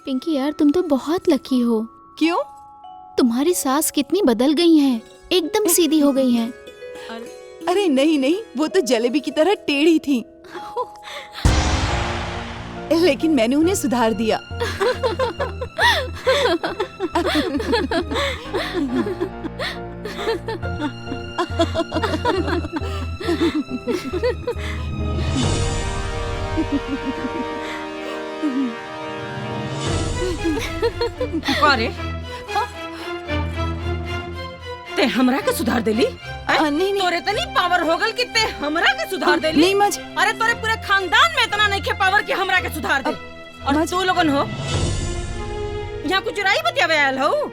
पिंकी यार, तुम तो बहुत लकी हो। क्यों? तुम्हारी सास कितनी बदल गई हैं, एकदम सीधी हो गई हैं। अरे नहीं नहीं, वो तो जलेबी की तरह टेढ़ी थी, लेकिन मैंने उन्हें सुधार दिया। अरे ते हमरा के सुधार देली? नहीं नहीं तोरे तनी पावर हो गल कि ते हमरा के सुधार देली? नहीं माँ जी। अरे तोरे पूरे खानदान में इतना नहीं खे पावर कि हमरा के सुधार दे। और तू लोगन हो यहाँ कुछ राई बतियावे आयल हो?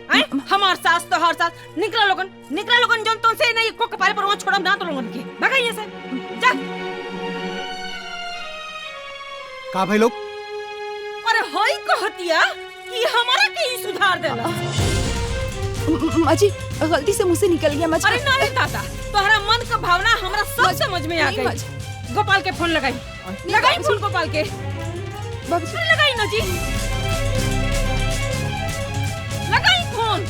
हमार सास तो हर सास निकला लोगन जन तो से नहीं को कपारे पर वो छोड़म ना तो लोगन के भगा यहाँ से जा। का भाई लोग? अरे होई कहतिया कि हमारा के ही सुधार देला। माँ जी गलती से मुझसे निकल गया। माँ जी अरे नहीं दादा, तोहरा मन का भावना हमरा सब समझ में आ गई। गोपाल के फोन लगाई फोन गोपाल के लगाई ना जी, लगाई फोन।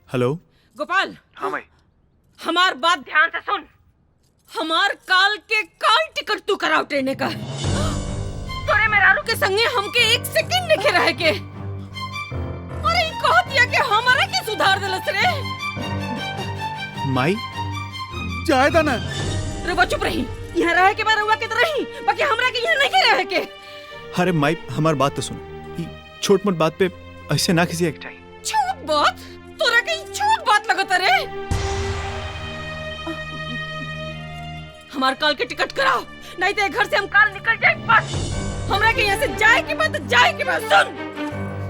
हेलो गोपाल। हाँ भाई। हमार बात ध्यान से सुन। हमार काल टिकट तू कराओ ट्रेन का। तोरे मेहरारू के संगे हमके एक सेकंड नहीं रह के। अरे कहतिया के हमारा के सुधार देलस रे। माई जायदा ना। रुआ चुप रही, यहाँ रह के बार रुआ के तो रही, बाकी हमरा के यहाँ नहीं रह के। अरे माई हमार बात तो सुन, छोट मोट बात पे ऐसे ना किसी एक चाहिए। छोट बात? तोरा के छोट बात लगत रे। हमार काल के टिकट कराओ, नहीं तो घर से हम काल निकल जाए। बस हमरा के यहाँ से जाए के बाद सुन।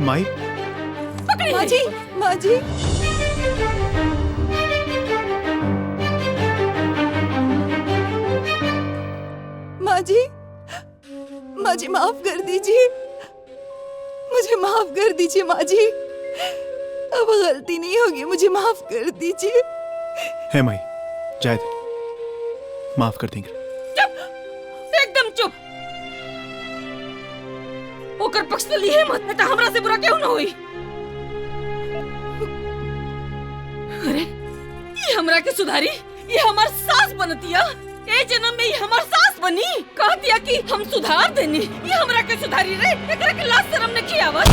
माई पकड़ी माँ जी, माँ जी। माँ जी माफ कर दीजिए, मुझे माफ कर दीजिए माँ जी। अब गलती नहीं होगी, मुझे माफ कर दीजिए। है माई, जायद माफ कर देंगे। चुप, एकदम चुप। ओकर पक्ष तो लिए मत, नहीं तो हमरा से बुरा क्यों ना होई। अरे ये हमरा के सुधारी, ये हमार सास बनतिया। ए जन्म में ये हमार सास बनी, कहतिया कि हम सुधार देनी। ये हमरा के सुधारी रे, एकरा के लाज शर्म नहीं आवत।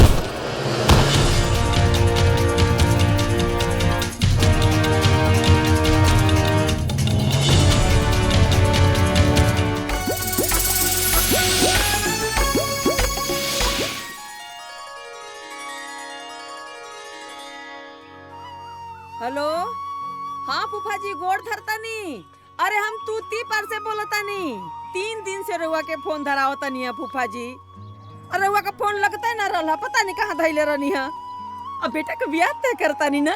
हेलो, हाँ फूफा जी गोड़ धरतनी। अरे हम तूती पर से बोलतनी। 3 दिन से रउआ के फोन धरावतनी है फूफा जी। अरे रउआ का फोन लगता ना रहा, पता नहीं कहाँ धैले रहनी है। अब बेटा के ब्याह तय करतनी ना।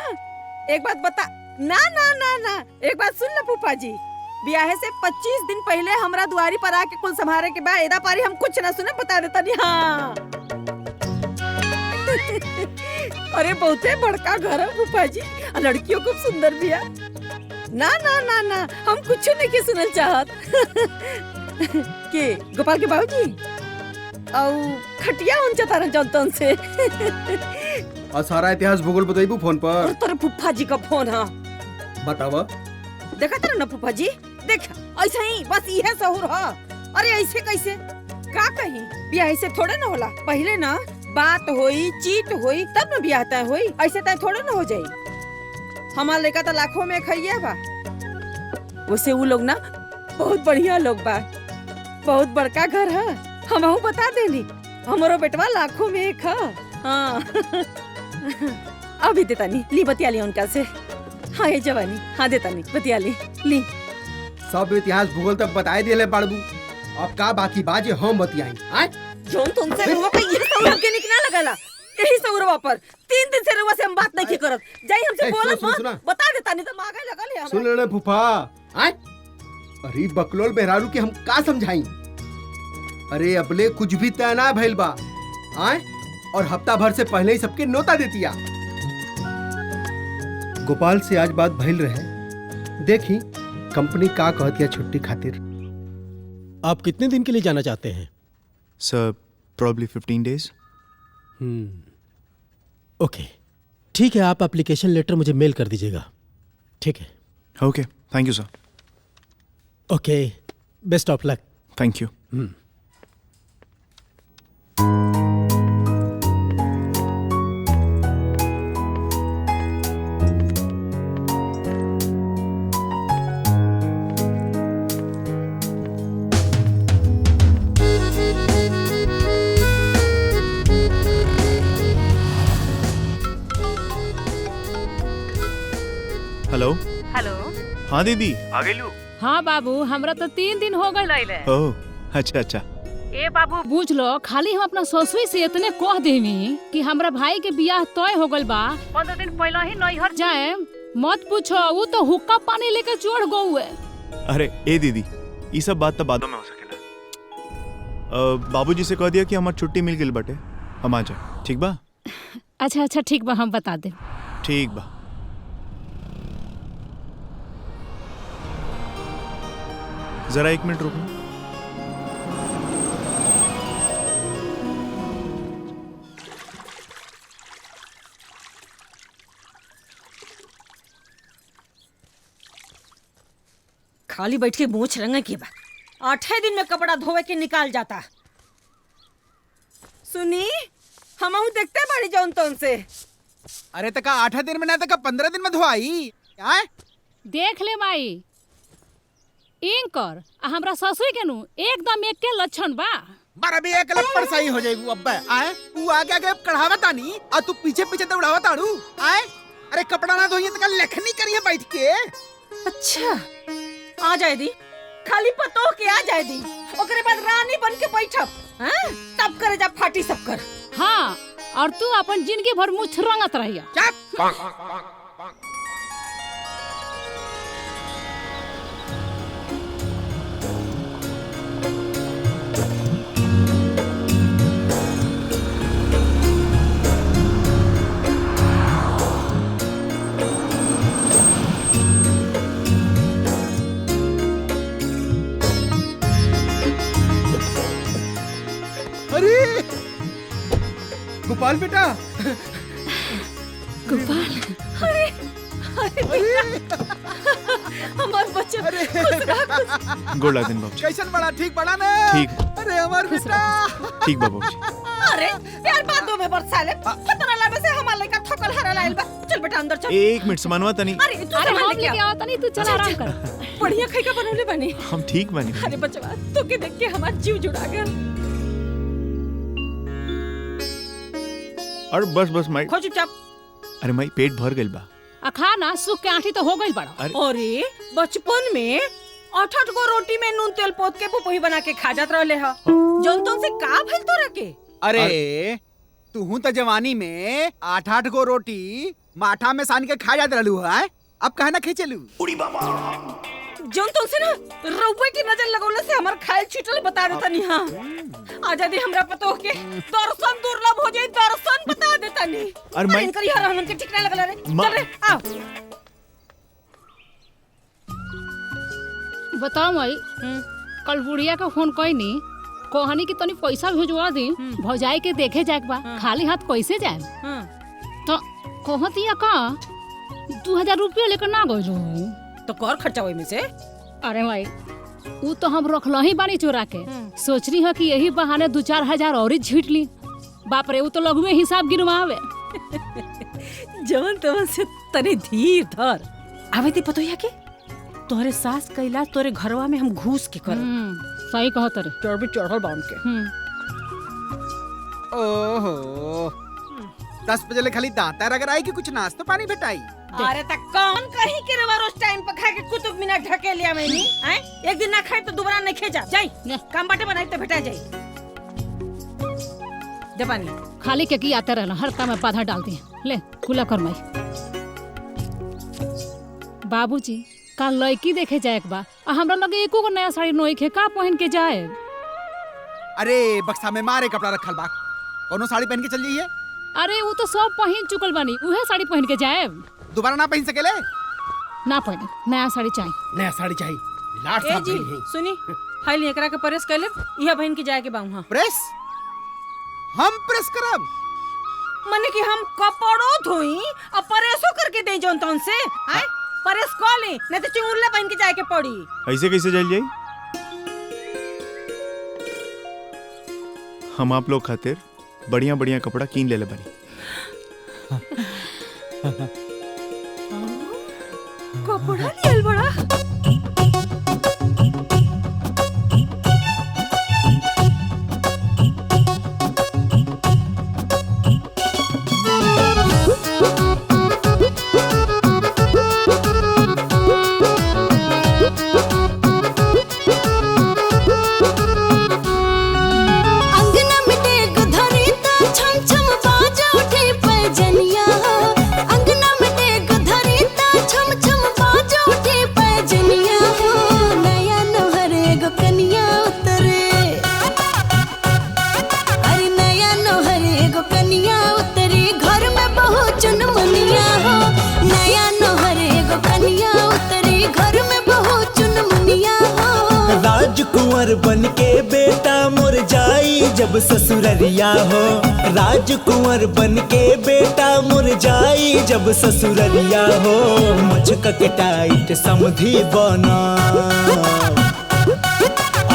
एक बात बता ना ना ना ना, एक बात सुन ले फूफा जी, ब्याह से 25 दिन पहले हमरा दुआरी पर आके कुल संभारे के बाद एदा पारी हम कुछ ना सुने बता देतनी। हाँ अरे बहुते बड़का घर है फूफा जी, लड़कियों खूब सुंदर भी है। ना ना ना ना, हम कुछ नहीं सुनल चाहत। के गोपाल के बाबूजी औ खटिया उन चतारन जनतन से। और सारा इतिहास भूगोल बताइबू फोन पर। और तेरे फूफा जी का फोन है, बतावा। देखा तेरे ना फूफा जी, देख ऐसा ही बस यह सहूर है। अरे ऐसे कैसे का कहीं ब्याह ऐसे थोड़े ना होला। पहले ना बात होई, चीट होई, तब न ब्याह तय होई। ऐसे तय थोड़े न हो जाई। हमार लड़का तो लाखों में खइया बा। वैसे वो लोग ना बहुत बढ़िया लोग बा, बहुत बड़का घर है। हमहू बता देनी, हमारो बेटवा लाखों में एक है। हाँ अभी देता नहीं, ली बतिया ली उनका से। हाँ ये जवानी, हाँ देता नहीं, बतिया ली ली। सब इतिहास भूगोल तब बताए दिले बाड़बू, अब का बाकी बाजे हम बतियाई। आय जोन तुमसे रुआ पे ये सब हमके निकना लगला। यही सब रुआ पर 3 दिन से रुआ से हम बात नहीं करत। जाई हमसे बोलत मत, बता देता नहीं तो मांगे लगल है। सुन ले फूफा। आय अरे बकलोल बेहरारू के हम का समझाई। अरे अबले कुछ भी तय ना भइल बा। आय और हफ्ता भर से पहले ही सबके नोता देतिया। गोपाल से आज बात भइल रहे, देखी कंपनी का कहती है छुट्टी खातिर। आप कितने दिन के लिए जाना चाहते हैं? सर प्रॉब्ली 15 days। ओके, ठीक है, आप एप्लीकेशन लेटर मुझे मेल कर दीजिएगा। ठीक है। Okay, thank you sir. Okay, best of luck. Thank you. Hello hello. हाँ दीदी आ गई लू। हाँ बाबू, हमरा तो 3 दिन हो गए लैले। ओह अच्छा अच्छा। ए बाबू बुझ लो, खाली हम अपना ससुर से इतने कह देवी कि हमरा भाई के बियाह तय हो गइल बा, 15 दिन पहले ही नैहर जाए। मत पूछो, वो तो हुक्का पानी लेके चढ़ गऊ है। अरे ए दीदी, ये सब बात तो बादों में हो सकेला। बाबूजी से कह दिया कि हमार छुट्टी मिल गई बटे, हम आ जाए। ठीक बा? अच्छा अच्छा ठीक बा, हम बता दे। ठीक बा। जरा 1 मिनट रुकना। खाली बैठ के मूछ रंगे की बा, 8 दिन में कपड़ा धोवे के निकाल जाता। सुनी, हमहू देखते बड़ी जौन तौन से। अरे तका 8 दिन में ना तका 15 दिन में धोआई। देख ले माई, इनकर आ हमरा ससुर के नु एकदम एक के लक्षण बा। बारा भी एक लपड़ सही हो जाएगी अब्बा। आए तू आगे आगे कढ़ावा तानी और तू पीछे पीछे दौड़ावा ताड़ू। आए अरे कपड़ा ना धोइए तका लेखनी करिए बैठ के। अच्छा आ जाए दी, खाली पतो के आ जाए दी, ओकरे बाद रानी बन के बैठब। हां तब करे जब फाटी सब कर। हाँ, और तू अपन जिंदगी भर मुछ रंगत रहिया। चुप। अरे गोपाल बेटा, गोपाल, हमार बच्चा गोड़ लगा दिन बाबूजी। कैसन बड़ा ठीक बड़ा ना? ठीक। अरे हमार बेटा ठीक बाबूजी। अरे प्यार बातों में बरसाले खतरा लावे से हमार लइका ठोकल हरा लाइल बा। चल बेटा अंदर चल। 1 मिनट समानवा तनी। अरे तू अरे सामान हम लेके लेके आ। आओ तनी, तू चल आराम कर। बढ़िया खाई का बनौले बनी। हम ठीक बनी। अरे बचवा, तो के देख के हमार जीव जुड़ा गया। और बस बस माई। खो चुपचाप। अरे माई पेट भर गइल बा। खाना सूख के आठी तो हो गई बड़ा। अरे बचपन में 8 गो रोटी में नून तेल पोत के पुपही बना के खा जात रहले ह। जौन तौन से का भइल तोरा के? अरे तू तो जवानी में 8 गो रोटी माठा में सान के खा जात रहलू है। अब कहे ना खींचलू। जौन तौन से ना रउवे की नजर लगौले से हमार खायल छूटल बता देता नी। हाँ आजा दी हमरा पतो के दर्शन दुर्लभ हो जाई, दर्शन बता देता नी। अरे माई इनकर हर हमन के ठीक ना लगला रे। चल रे आओ। बताओ माई, कल बुढ़िया का फोन कई नी, कहनी कि तनी पैसा भेजवा दी, भौजाई के देखे जाए बा। खाली हाथ कैसे जाए? तो कहतिया का 2000 रुपया लेकर ना गई तो कर खर्चा होई में से। अरे भाई, वो तो हम रखल ही बानी चोरा के। सोच रही है कि यही बहाने 2-4 हजार और झीट ली। बाप रे, वो तो लगुए हिसाब गिनवावे। जवन तवन से तनी धीर धर। आवे ती पतो या के तोरे सास कैला तोरे घरवा में हम घूस के कर। सही कहत रे। चढ़ चढ़ल बाउन के। ओहो 10 बजे ले खाली दांता रगड़ाई कि कुछ नाश्ता पानी भेटाई। अरे तक कौन कहीं के रवा रोज टाइम पर खा के कुतुब मीनार ढके लिया मैंने। हैं एक दिन ना खाए तो दोबारा नहीं खे जा। जाई काम बाटे बनाई तो भेटा जाई। जबानी खाली के की आते रहना, हर काम में बाधा डाल दी। ले खुला कर माई। बाबूजी का लड़की देखे जाए बा, हमरा लगे एको गो नया साड़ी नोई के का पहन के जाए। अरे बक्सा में मारे कपड़ा रखल बा, कोनो साड़ी पहन के चल जाइए। अरे वो तो सब पहन चुकल बानी, उहे साड़ी पहन के जाए। दोबारा ना पहन सकेले? ना पहने, नया साड़ी चाहिए। नया साड़ी चाहिए। लाट ए साहब जी भी हैं। सुनी, हाइल एकरा के प्रेस कर ले, यह बहन के जाए के बाऊ। प्रेस? हम प्रेस करब? मने कि हम कपड़ो धोई और प्रेसो करके दे जोन तोन से, हैं? प्रेस कर ले, नहीं तो चुंगुरले बहन के जाए के पड़ी। ऐसे कैसे चल जाई? हम आप लोग खातिर बढ़िया बढ़िया कपड़ा कीन ले बनी। कपड़ा लियल बड़ा। राजकुंवर बन के बेटा मोर जाई जब ससुररिया हो। राजकुंवर बन के बेटा मोर जाई जब ससुररिया हो। मुझका के टाइट समधी बना,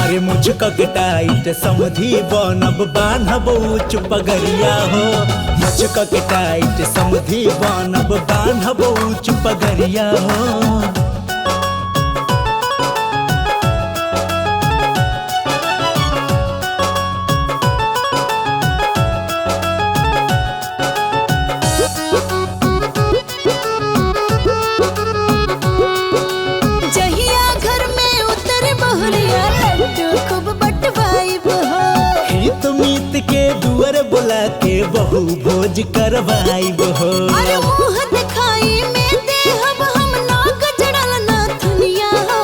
अरे मुझका के टाइट समधी बनब बान्हब ऊंच पगरिया हो। मुझका के टाइट समधी बनब बान्हब ऊंच पगरिया हो। बोला के बहु भोज करवाइब हो। अरे मुंह दिखाई में देहब हम नाग जड़ल नाथुनिया हो।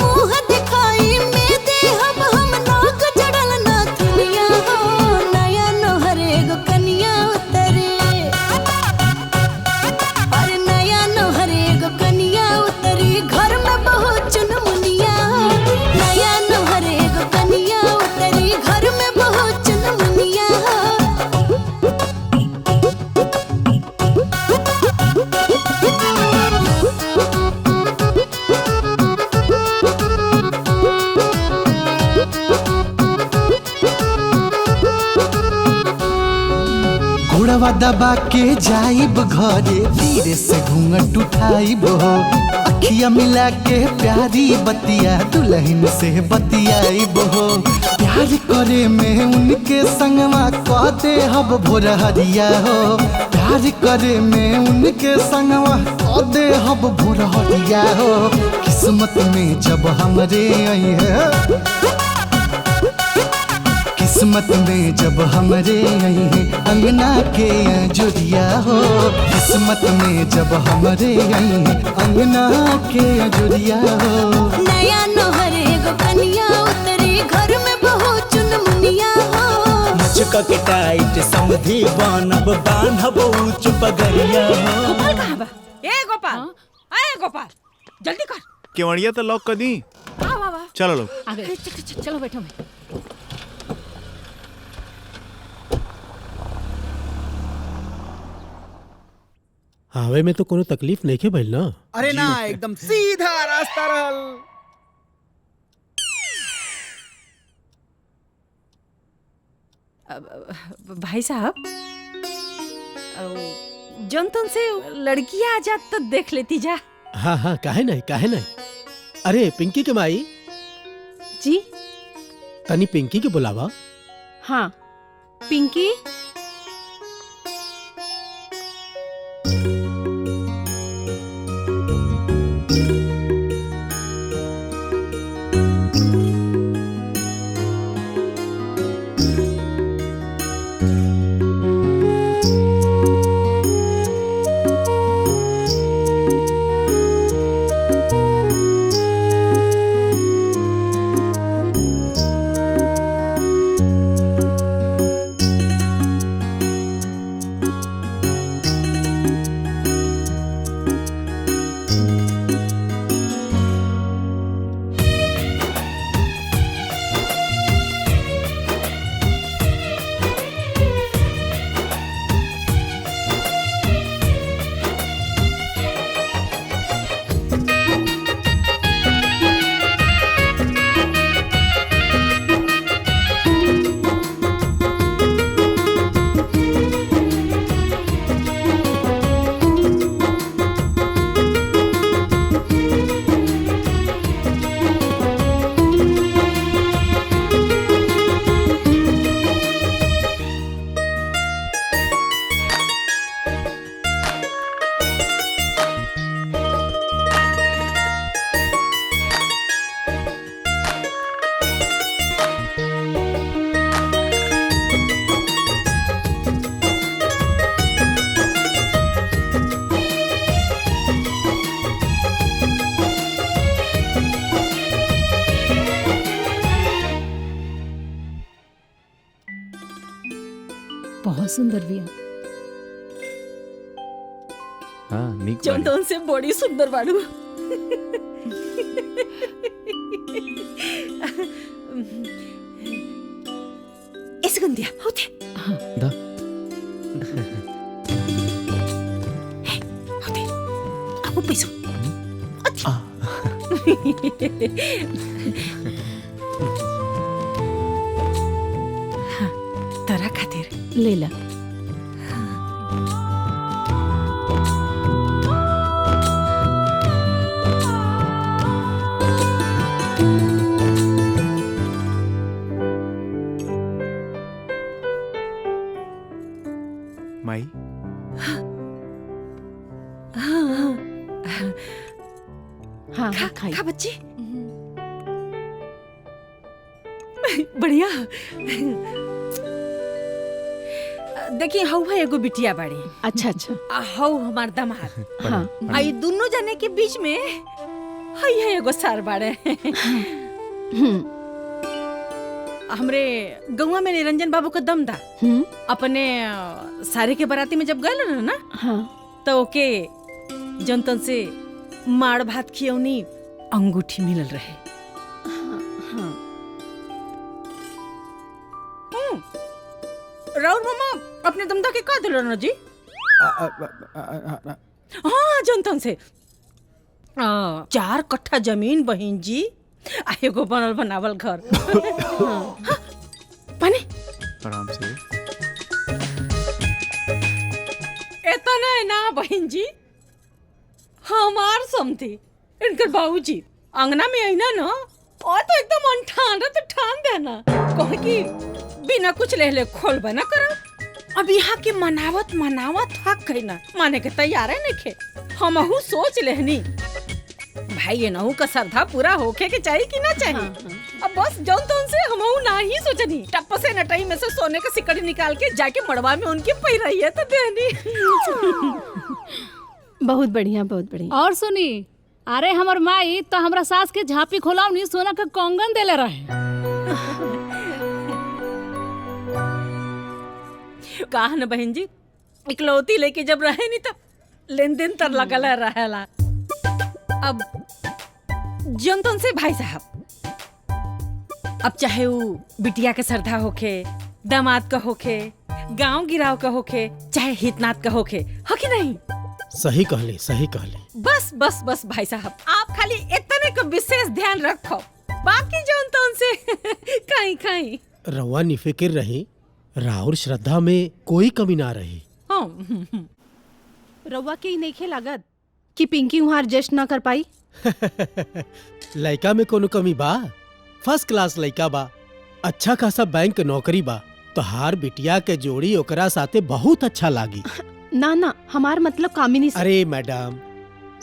मुंह दिखाई में देहब हम नाग जड़ल नाथुनिया हो। नया नोहरे गो कनिया उतरे, अरे नया नोहरे गो कनिया उतरी घर में बहुत चुनमुनिया हो। नया नोहरे गो कनिया उतरी घर में बहुत चुनमुनिया हो। घोड़वा दबा के जाइब घरे, धीरे से घूंघट उठाइब हो। अखिया मिला के प्यारी बतिया दुल्हन से बतियाइब हो। प्यार करे में उनके संगवा कह दे हब भोर हरिया हो। प्यार करे में उनके संगवा कह दे हब भोर हरिया हो। किस्मत में जब हमरे आई है, किस्मत में जब हमरे आई है अंगना के जुरिया हो। किस्मत में जब हमरे आई है अंगना के जुरिया हो। नया नोहरे गो कनिया उतरी घर में बहुत चुनमुनिया हो। मुझका के टाइट समधी बनब बान्हब ऊंच पगरिया हो। गोपाल कहाँ बा? ए गोपाल, ए गोपाल, जल्दी कर। केवड़िया तो लॉक कर दी। वाह। चलो लोग आगे चलो बैठो मैं। हावे में तो कोनो तकलीफ नहीं के भइल ना? अरे ना, एकदम सीधा रास्ता रहल। भाई साहब, जौन तन से लड़कियां आ जात तो देख लेती जा। हाँ काहे नहीं। अरे पिंकी के माई जी। तनी पिंकी के बुलावा। हाँ पिंकी। सुंदर बिया। हाँ नीक जौन बाड़ी। से बड़ी सुंदर बाड़ू। ऐसे गंदिया होते दा होते अब पैसो तरा खातिर ले ला। माई हाँ खा खाई। खा बच्ची बढ़िया। देखिए हौ है एगो बिटिया बाड़ी अच्छा अच्छा। आ हौ हमार दामाद। हाँ आ ये दोनों जने के बीच में हई है एगो सार बाड़े। हमरे गौवा में निरंजन बाबू का दम था। अपने सारे के बराती में जब गए ना हाँ तो ओके जनतन से माड़ भात खियौनी अंगूठी मिलल रहे। राउर मामा अपने दमदा के का दिलो ना जी? हाँ जनतन से 4 कट्ठा जमीन बहिन जी आ एगो बनल बनावल घर। पानी आराम से। इतना है ना बहन जी हमार समझी इनकर बाबूजी अंगना में आई ना और तो एकदम अनठान तो ठान देना कहे कि बिना कुछ ले खोल बना करा। अब यहाँ के मनावत हक गई ना माने के तैयार है नखे। हमहू सोच लेहनी भाई ये नहू का श्रद्धा पूरा होके के चाहिए कि ना चाहिए। अब बस जौन तौन से हमहू ना ही सोचनी टप्प से नटाई में से सोने का सिकड़ी निकाल के जाके मड़वा में उनकी पहिराई है तो देनी। बहुत बढ़िया बहुत बढ़िया। और सुनी, अरे हमर माई तो हमरा सास के झांपी खोलावनी सोना का कंगन देले रहे। कहा न बहन जी इकलौती लेके जब रहे नहीं तब लेन देन तर लगल रहेला। अब जनतन से भाई साहब अब चाहे वो बिटिया के श्रद्धा होके दामाद का होके गांव गिराव का होके चाहे हितनाथ का होके हो कि नहीं? सही कहले सही कहले। बस बस बस भाई साहब आप खाली इतने का विशेष ध्यान रखो बाकी जनतन से कहीं कहीं रवा निफिकिर रही राहुल श्रद्धा में कोई कमी ना रही। रउआ के ही नहीं लागत कि पिंकी वहाँ एडजस्ट ना कर पाई। लड़का में कोनो कमी बा? फर्स्ट क्लास लड़का बा, अच्छा खासा बैंक के नौकरी बा। तो हार बिटिया के जोड़ी ओकरा साथे बहुत अच्छा लागी। ना ना हमार मतलब कामिनी से। अरे मैडम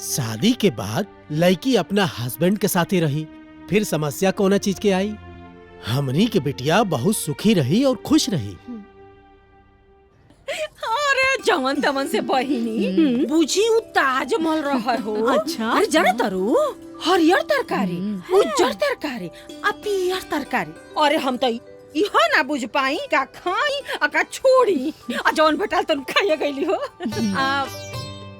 शादी के बाद लड़की अपना हस्बैंड के साथे रही फिर समस्या कोना चीज के आई। हमनी के बिटिया बहुत सुखी रही और खुश रही। अरे जवन तमन से बहिनी बुझी उ ताजमहल रहा हो। अच्छा। अरे जरा तरु हरियर तरकारी उज्जर तरकारी आ पियर तरकारी। अरे हम तो इहो ना बुझ पाई का खाई आ का छोड़ी आ जवन भेटाल तन खाइए गईली हो। आ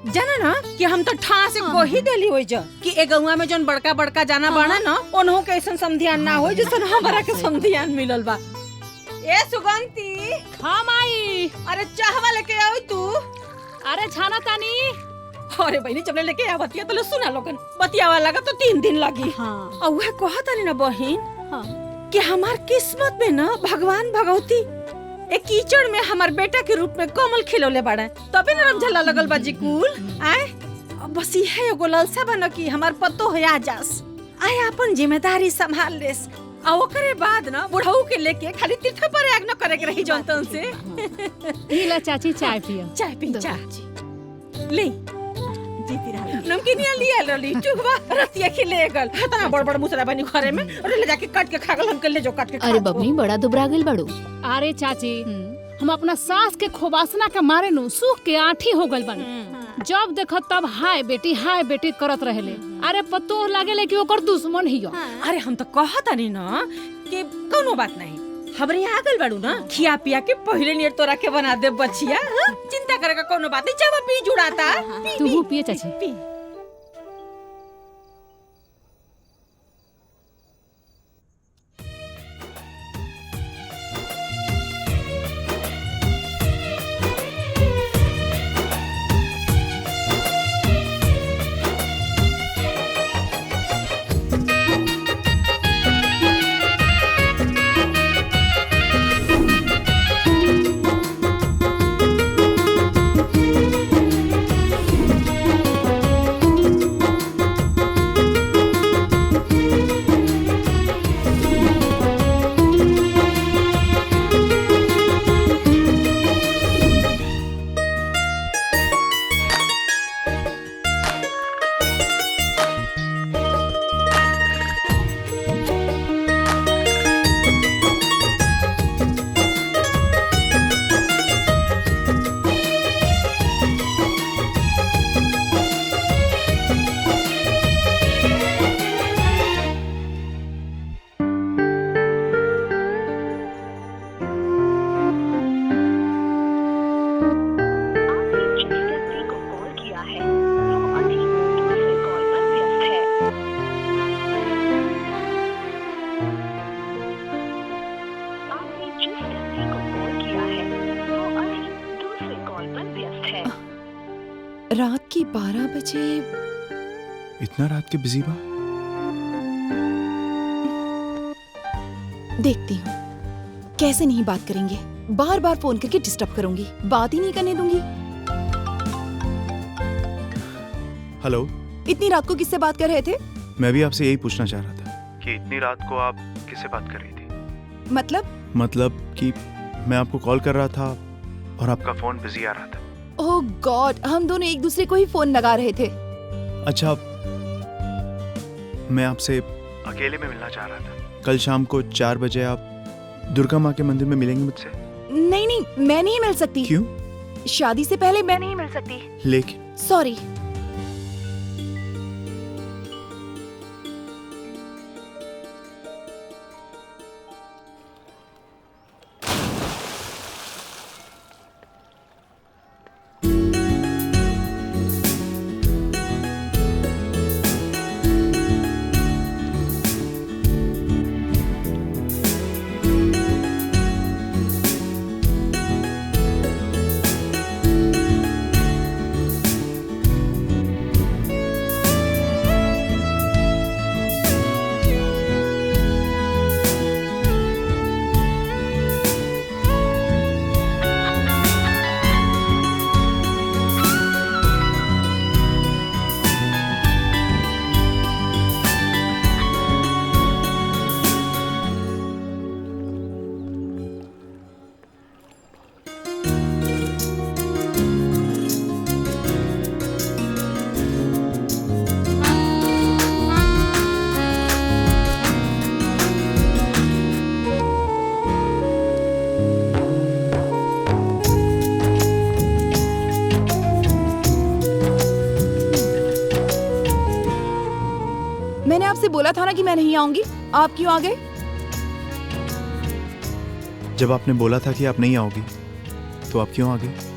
जाना ना कि हम तो ठा से गोही देली होई ज कि ए गौवा में जौन बड़का बड़का जाना बाड़ा ना ओनहु के ऐसन समधियान ना होई जैसन हमरा के समधियान मिलल बा। ए सुगंती हाँ माई। अरे चाहवा लेके आओ तू। अरे छाना तानी। अरे बहनी जब लेके आवतिया तो सुना लोगन बतियावा लगा तो 3 दिन लगी। हाँ। और वह कहत नहीं ना बहन हाँ। कि हमार किस्मत में ना भगवान भगवती एक कीचड़ में हमार बेटा के रूप में कमल खिलौले बाड़ा तबे ना रमझला लगल बाजी कुल आए। बस ये एगो लालसा बन कि हमार पतो है आजास आए अपन जिम्मेदारी संभाल लेस आ ओकरे बाद ना बुढ़ऊ के लेके खाली तीर्थ पर याग न करे के रही जनतन से। नीला चाची चाय पिया। चाय पी चाय ले नमकीनिया लिया रली चुगवा रतिया खिले गल तना बड़ बड़ मुसरा बनी घरे में और ले जाके काट के खागल हम के ले जो काट के। अरे बबनी बड़ा दुबरा गेल बड़ू। अरे चाची हम अपना सास के खोबासना के मारे नु सूख के आठी हो गइल बानी। जब देखो तब हाय बेटी करत रहेले। अरे पतो लागेले कि ओकर दुश्मन हियो। अरे हम तो कहत नहीं ना कि कोनो बात नहीं हमरे यहाँ आगल बाड़ू ना, खिया पिया के पहले नियर तोरा के बना दे बचिया। हाँ? चिंता करे का कोनो बात नहीं, चावा पी जुड़ाता। तू पिए चाची। पी। रात की 12 बजे। इतना रात के बिजी बा? देखती हूँ कैसे नहीं बात करेंगे। बार बार फोन करके डिस्टर्ब करूंगी, बात ही नहीं करने दूंगी। हेलो। इतनी रात को किससे बात कर रहे थे? मैं भी आपसे यही पूछना चाह रहा था कि इतनी रात को आप किससे बात कर रही थी? मतलब कि मैं आपको कॉल कर रहा था और आपका फोन बिजी आ रहा था। ओह गॉड, हम दोनों एक दूसरे को ही फोन लगा रहे थे। अच्छा, मैं आपसे अकेले में मिलना चाह रहा था। कल शाम को 4 बजे आप दुर्गा माँ के मंदिर में मिलेंगे मुझसे? नहीं, मैं नहीं मिल सकती। क्यों? शादी से पहले मैं नहीं मिल सकती। लेकिन सॉरी। मैंने आपसे बोला था ना कि मैं नहीं आऊंगी, आप क्यों आ गए? जब आपने बोला था कि आप नहीं आओगी, तो आप क्यों आ गए?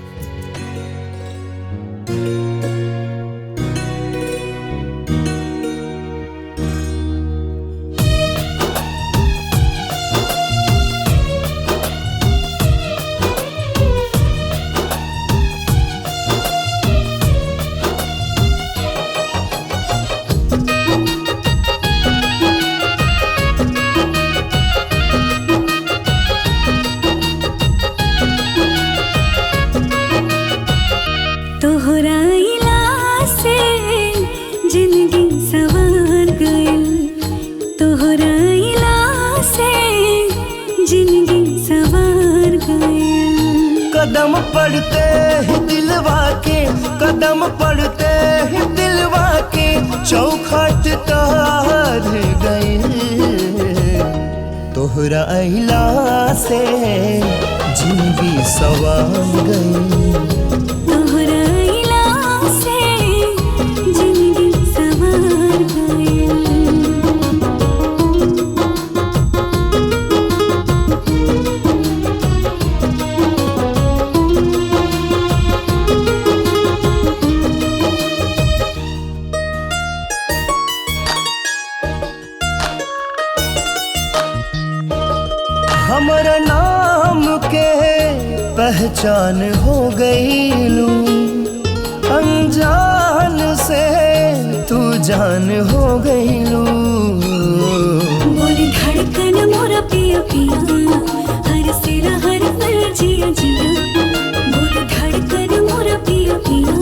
कदम पड़ते ही दिलवा के, कदम पड़ते ही दिलवा के चौखट तार गए। तोहरा अहिला से जिंदगी सवार गई। तोहरा अहिला से जिंदगी सवार गई। पहचान हो गई लूं, अनजान से तू जान हो गई लूं। बोली धड़कन मोरा पिया पिया, हर सिरा हर पल जिया जिया। बोली धड़कन मोरा पिया पिया,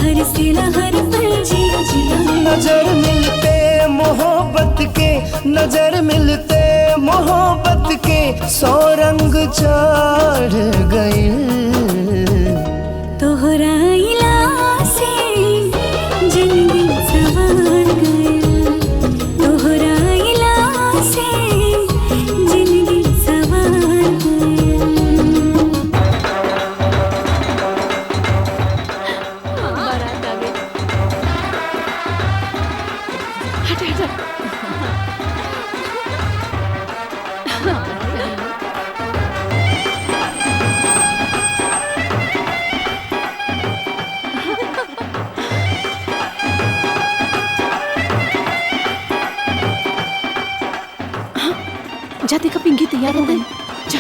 हर सिरा हर पल जिया जिया। नजर मिलते मोहब्बत के, नजर मिलते मोहब्बत के 100 रंग चढ़ गए। तोहरा इला से जिंदगी सवार गया, तोहरा इला से जिंदगी सवार गया। बारात आ गई। हट हट। जा देखा पिंकी तैयार हो गई। जा।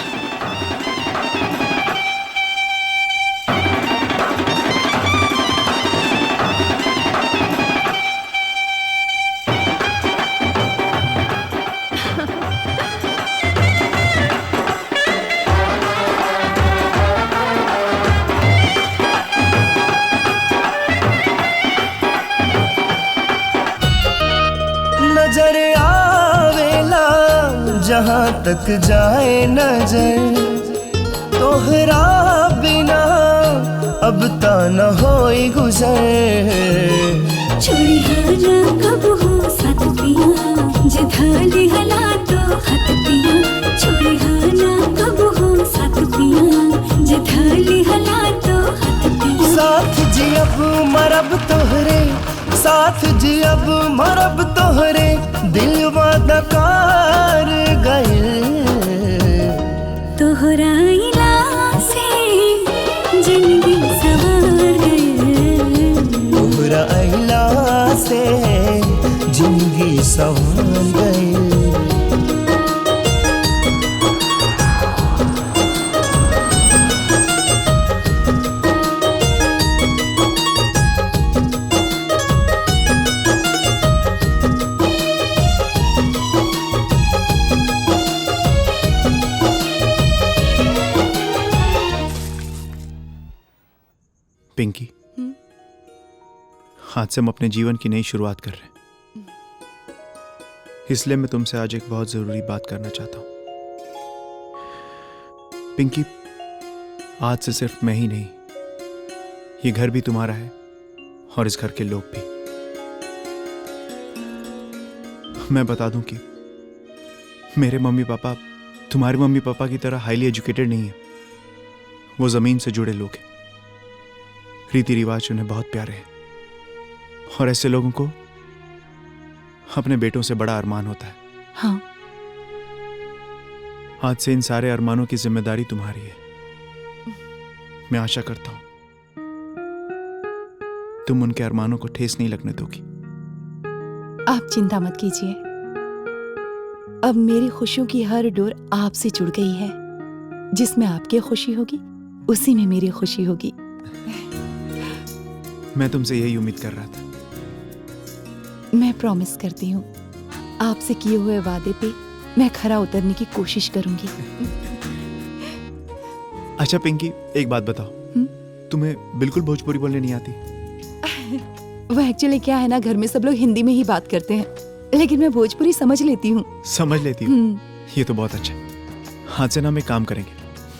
नजर आवेला जहाँ तक जाए नजर, तोहरा बिना अब ता न होई गुजर। छोड़ी हाना कब हो साथ पिया, जिधाली हला तो हाथ पिया। छोड़ी हाना कब हो साथ पिया, जिधाली हला तो हाथ पिया। साथ जी अब मरब तोहरे, साथ जी अब मरब तोहरे, दिल वादा कार गए। तोहरा इला से जिंदगी सवार गए, तोहरा अइला से जिंदगी संवर गई। पिंकी, आज से हम अपने जीवन की नई शुरुआत कर रहे हैं, इसलिए मैं तुमसे आज एक बहुत जरूरी बात करना चाहता हूं। पिंकी, आज से सिर्फ मैं ही नहीं, ये घर भी तुम्हारा है और इस घर के लोग भी। मैं बता दूं कि मेरे मम्मी पापा तुम्हारे मम्मी पापा की तरह हाईली एजुकेटेड नहीं है। वो जमीन से जुड़े लोग हैं, रीति रिवाज उन्हें बहुत प्यारे हैं, और ऐसे लोगों को अपने बेटों से बड़ा अरमान होता है। हाँ। आज से इन सारे अरमानों की जिम्मेदारी तुम्हारी है। मैं आशा करता हूं तुम उनके अरमानों को ठेस नहीं लगने दोगी। आप चिंता मत कीजिए, अब मेरी खुशियों की हर डोर आपसे जुड़ गई है। जिसमें आपकी खुशी होगी उसी में मेरी खुशी होगी। मैं तुमसे यही उम्मीद कर रहा था। मैं प्रॉमिस करती हूँ, आपसे किए हुए वादे पे मैं खरा उतरने की कोशिश करूंगी। अच्छा पिंकी, एक बात बताओ, तुम्हें बिल्कुल भोजपुरी बोलने नहीं आती? वो एक्चुअली क्या है ना, घर में सब लोग हिंदी में ही बात करते हैं, लेकिन मैं भोजपुरी समझ लेती हूँ। समझ लेती हूँ? ये तो बहुत अच्छा है। आज से ना मैं काम करेंगे,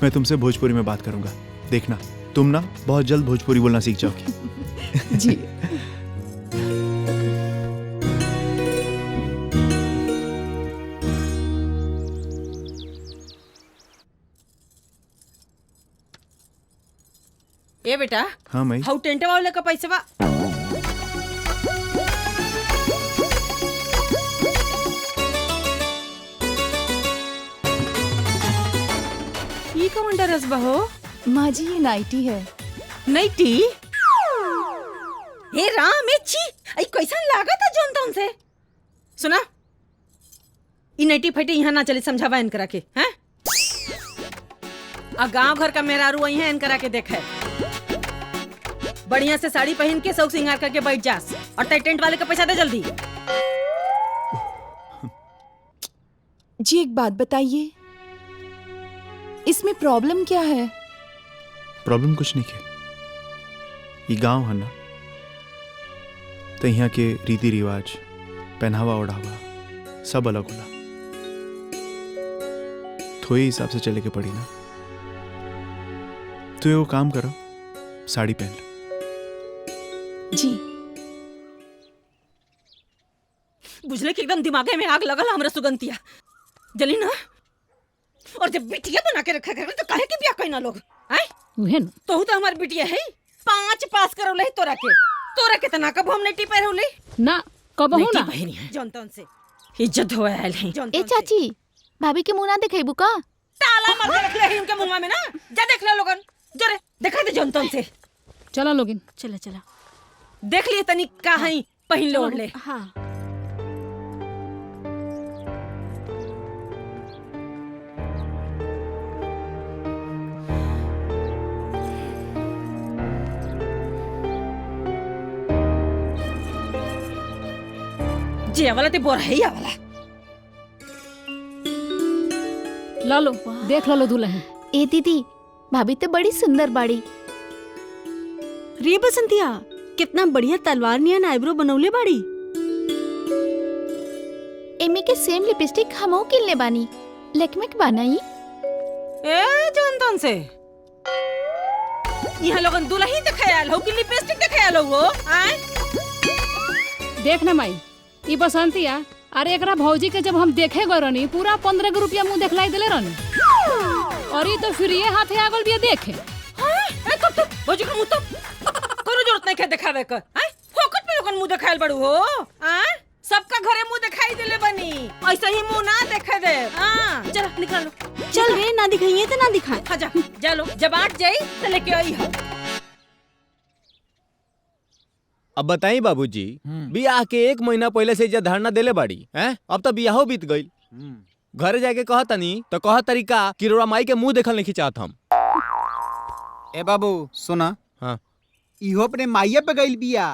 मैं तुमसे भोजपुरी में बात करूंगा। देखना, तुम ना बहुत जल्द भोजपुरी बोलना सीख जाओगी। जी। ए बेटा, हाँ मई, हाउ टेंट वाले का पैसा बा? ये कौन डरस बहो? माँ जी, ये नाइटी है। नाइटी? हे राम, ए छी, आई कैसा लागा था जोन तोन से? सुना, ई नाइटी फटी यहाँ ना चले, समझावा इन करा के, हैं? आ गांव घर का मेहरारू वही है करा के देखे। बढ़िया से साड़ी पहन के सौक सिंगार करके बैठ जास और तय टेंट वाले का पैसा दे जल्दी। जी एक बात बताइए, इसमें प्रॉब्लम क्या है? प्रॉब्लम कुछ नहीं है, ये गांव है ना, तो यहाँ के रीति रिवाज, पहनावा ओढ़ावा सब अलग होला, थोड़े हिसाब से चले के पड़ी ना। तो ये वो काम करो, साड़ी पहन लो। जी बुझले कि एकदम दिमागे में आग लगल हमरा सुगंतिया जली ना। और जब बिटिया बना के रखा कर तो काहे के बियाह कइना लोग आए उहेन तो हमार बिटिया है 5 पास करौले तोरा के तना कब हम नेटी पहिरौले ना कबहू ना पहिनी है जनतन से इज्जत होए आयल है। ए चाची, भाभी के मुंह ना दिखेबू का? ताला मार के रखले है उनके मुंह में ना। जा देख ले लोगन, जरे देखा दे जनतन से। चला लोगिन, चला चला देख लिए तनी का है पहिन ले ओढ़ ले। हाँ जे वाला ते बोर है या वाला लालो देख लो दुल्हन। ए दीदी, भाभी तो बड़ी सुंदर बाड़ी। रे बसंतिया, कितना बढ़िया तलवार नियन आईब्रो बनौले बाड़ी। एमी के सेम लिपस्टिक हमो किनले बानी, लेकमे के बनाई। ए जनतन से यहाँ लोगन दुल्हन दिखायल हो कि लिपस्टिक दिखायल हो आए। देख ना माई ई बसंतिया, अरे एकरा भौजी के जब हम देखे गए रहनी पूरा 15 रुपया मुंह देखलाई देले रहनी, और ये तो फिर ये हाथे आगल भी देखे। ए कब तो भौजी का मुंह तो कोनो जरूरत नहीं के दिखावे के। आए फोकट पे लोगन मुंह दिखायल बड़ू हो आए। सबका घरे मुंह दिखाई देले बनी, ऐसे ही मुंह ना देखे दे। हां चल निकल लो। चल रे, ना दिखाइए तो ना दिखाए। हाँ जा लो, जब आट जाई तो लेके आई हो। अब बताई बाबूजी, बियाह के 1 महीना पहले से इज्जत धारणा देले बाड़ी हैं, अब तो बियाहो बीत गई। घरे जाके कहतनी तो कह तरीका कि रोरा माई के मुंह देखल नहीं चाहत हम। ए बाबू सुना, हाँ इहो अपने माइया पे गइल बिया।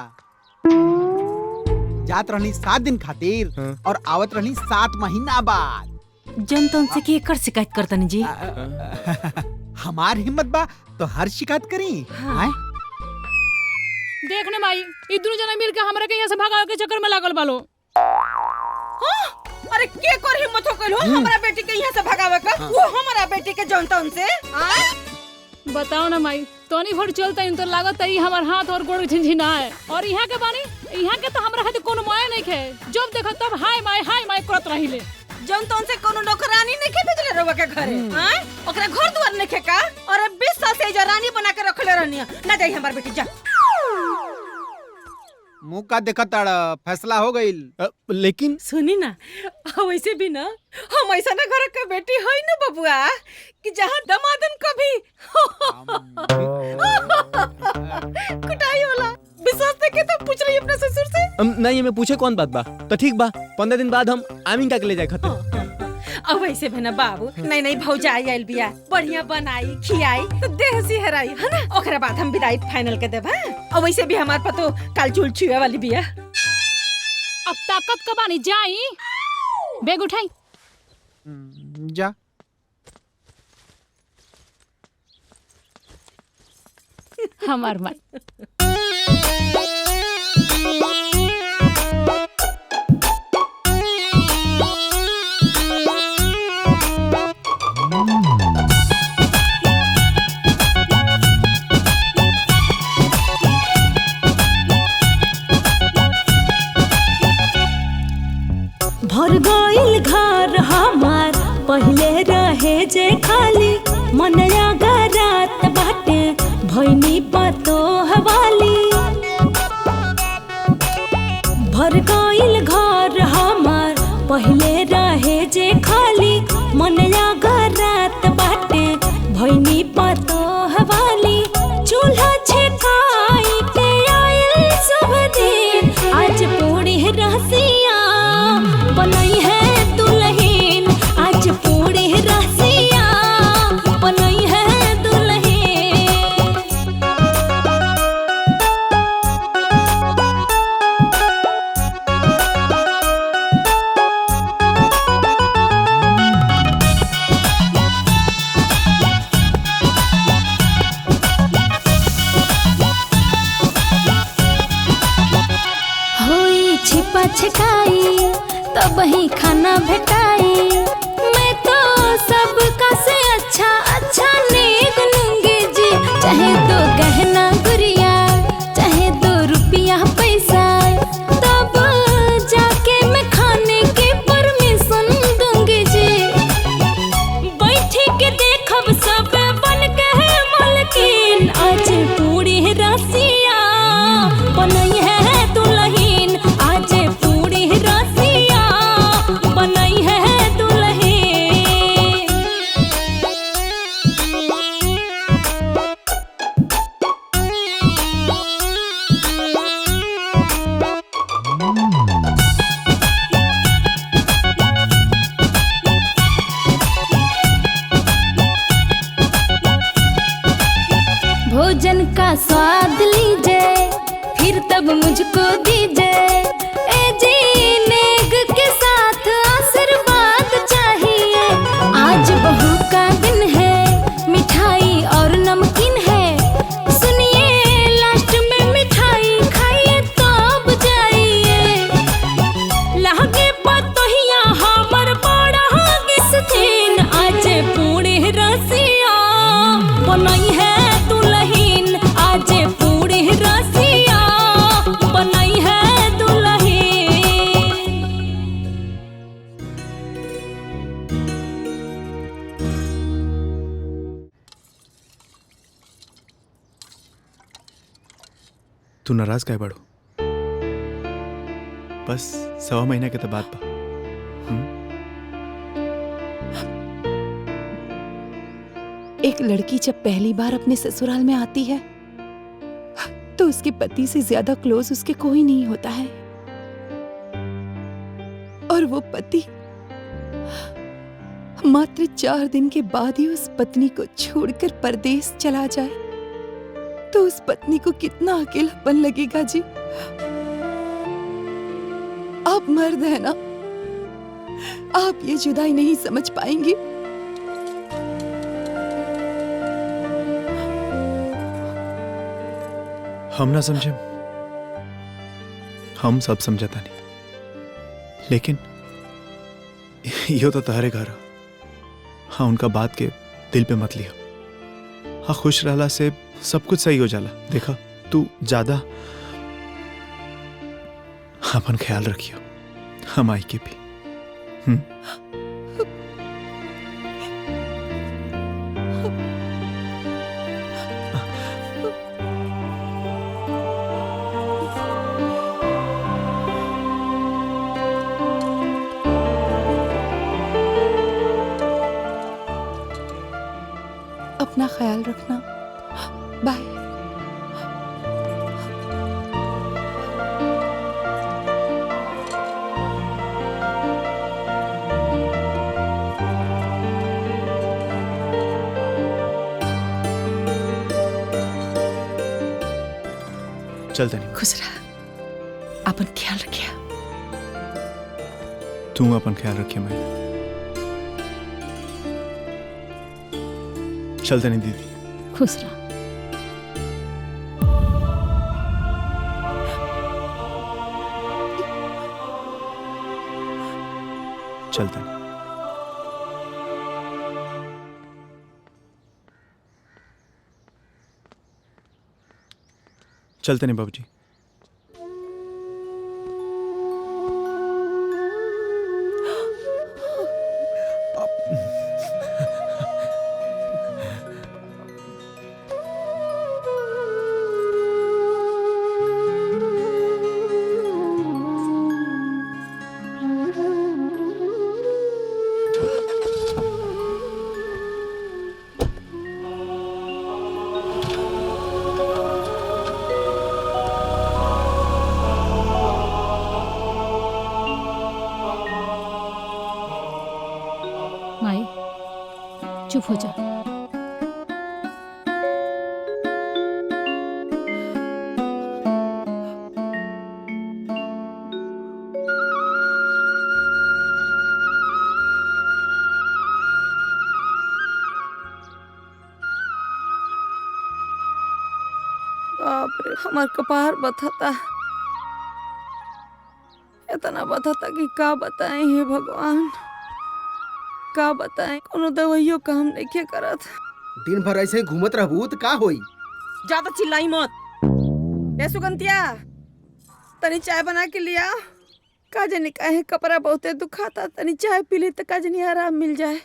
जात रहनी 7 दिन खातिर और आवत रहनी 7 महीना बाद। जनतन से की कर शिकायत करतनी जी। हमार हिम्मत बा तो हर शिकायत करी। हाँ। देखने माई ई दोनों जना मिल के हमरा के यहाँ से भगावे के चक्कर में लागल बालो। अरे के कर हिम्मत हो गइल हो हमरा बेटी के यहाँ से भगावे का? वो हमरा बेटी के जनतन से आए। बताओ ना माई, तोनी भर चलता इन तो लागत है हमार हाथ और गोड़ झिनझिना है। और यहाँ के बानी, यहाँ के तो हमरा हाथ कोनो माया नहीं खे, जब देखो तब हाय माय करत रहिले। जनतन से कोनो नौकरानी नहीं के भेजले रवा के घरे हैं? ओकरा घर द्वार नहीं के का? अरे 20 साल से रानी बना के रखले रहनी ना। जाई हमार बेटी जा। मुंह का देखा ताड़ा, फैसला हो गइल। लेकिन सुनी ना, वैसे भी ना हम ऐसा ना घर के बेटी है ना बबुआ कि जहाँ दमादन कभी कुटाई होला। विश्वास के तो पूछ रही अपने ससुर से। नहीं मैं पूछे कौन बात बा, तो ठीक बा 15 दिन बाद हम आमीन का के ले जाए खातिर। अब वैसे भी ना बाबू, नहीं भौजाई आइल बिया, बढ़िया बनाई खियाई तो देह सिहराई है ना। ओकरा बाद हम विदाई फाइनल के देब। और वैसे भी हमार पतो काल चूल छुए वाली बिया। अब ताकत का बानी जाई, बैग उठाई जा। हमार माई भर गइल घर हमार, पहले रहे जे खाली। मनया गरात बाटे भइनी पतो हवाली। भर गइल घर हमार, पहले रहे जे खाली। मनया गरात बाटे भइनी पतो हवाली। चूल्हा छेकाई के आइल सब दिन, आज पूरी रसिया बनई है दुल्हन। आज पूरी रसिया बनई है पछताई तब ही खाना भेटाई। मैं तो सबका से अच्छा अच्छा नेक लूंगी जी, चाहे दो गहना गुड़िया चाहे 2 रुपया पैसा, तब जाके मैं खाने की परमिशन दूंगी जी। बैठ के देखब सब बन के मलकिन, आज पूरी रसिया बनई है दुल्हन, आज पूरी रसिया बनई है दुल्हन। भोजन का स्वाद लीजिए फिर तब मुझको दीजिए, ए जी नेग के साथ आशीर्वाद चाहिए। आज बहू का दिन है, मिठाई और नमकीन है, सुनिए लास्ट में मिठाई खाइए तब जाइए। लागे पतोहिया हमर बड़ा किसथिन, आज पूरी रसिया बनई है दुल्हन, आज पूरी रसिया बनई है दुल्हन। तू नाराज काय बाड़ू? बस 1.25 महीना के तो बात बा। एक लड़की जब पहली बार अपने ससुराल में आती है तो उसके पति से ज्यादा क्लोज उसके कोई नहीं होता है, और वो पति मात्र 4 दिन के बाद ही उस पत्नी को छोड़कर परदेश चला जाए तो उस पत्नी को कितना अकेलापन लगेगा जी। आप मर्द है ना, आप ये जुदाई नहीं समझ पाएंगे। हम ना समझे, हम सब समझता नहीं, लेकिन यो तो तहरे घर। हाँ, उनका बात के दिल पे मत लिया। हाँ, खुश रहला से सब कुछ सही हो जाला। देखा, तू ज्यादा अपन ख्याल रखियो, हम आई के भी। अपना ख्याल रखना, बाय। चल तनी, खुश रहा, अपन ख्याल रखिया। तू अपन ख्याल रखिए। मैं चलते नहीं दीदी। खुश रहा। चलते नहीं। चलते नहीं बाबूजी। माई चुप हो जा। बाप रे, हमार कपार बथता। इतना बता था कि का बताएं हे भगवान, का बताएं, कोनो दवाइयों काम नहीं के करत। दिन भर ऐसे ही घूमत रहबू तो का होई? ज्यादा चिल्लाई मत। ए सुगंतिया, तनी चाय बना के लिया। का जाने काहे कपड़ा बहुते दुखाता, तनी चाय पी ले तो का जाने आराम मिल जाए।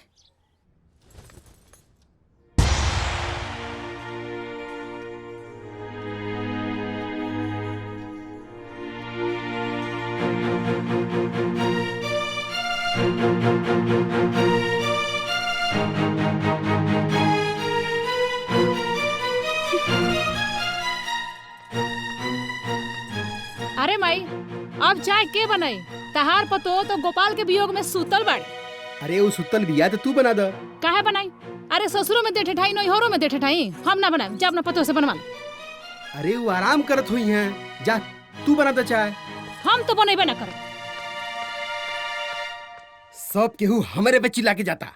अरे माई, अब चाय के बनाई? तहार पतो तो गोपाल के वियोग में सूतल बाड़ी। अरे वो सुतल बिया तो तू बना द। काहे बनाई? अरे ससुरो में दे ठठाई, नैहरो में दे ठठाई। हम ना बनाए, जा अपना पतो से बनवा। अरे वो आराम करत हुई हैं, जा तू बना द चाय। हम तो बनेबे ना करो। सब केहू हमारे पे चिल्ला के जाता।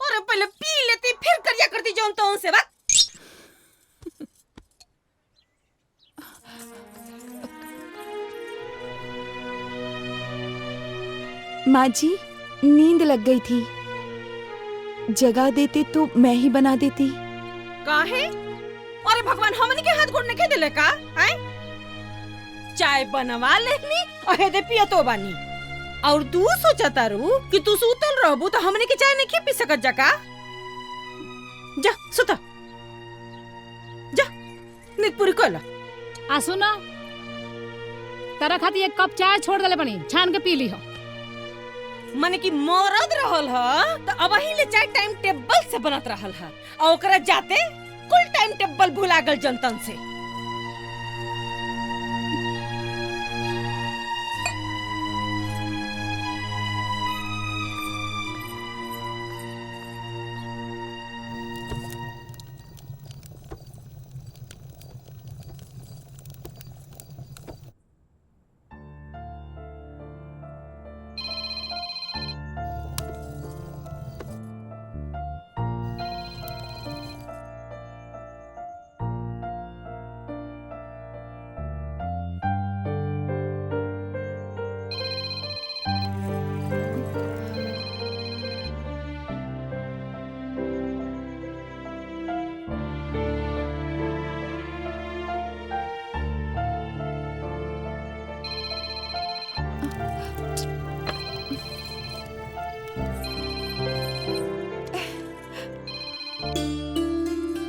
अरे पहले पी लेती फिर करिया करती जौन तो उनसे बात। माँ जी, नींद लग गई थी। जगा देते तो मैं ही बना देती। काहे? अरे भगवान, हमनी के हाथ गोड़ नहीं दिले का? हैं? चाय बनवा लेनी और हेदे पिया तो बानी। और तू सोचा तारू कि तू सूतल रहबू तो हमनी के चाय नहीं पी सकत जा का? जा सुता, जा नींद पूरी कर ला। आ सुना, तारा खातिर एक कप चाय छोड़ देले बनी, छान के पी ली हो। माने कि मरद रहल ह तो अब ही ले चाय टाइम टेबल से बनत रहल ह और ओकरा जाते कुल टाइम टेबल भुला गल जनतन से।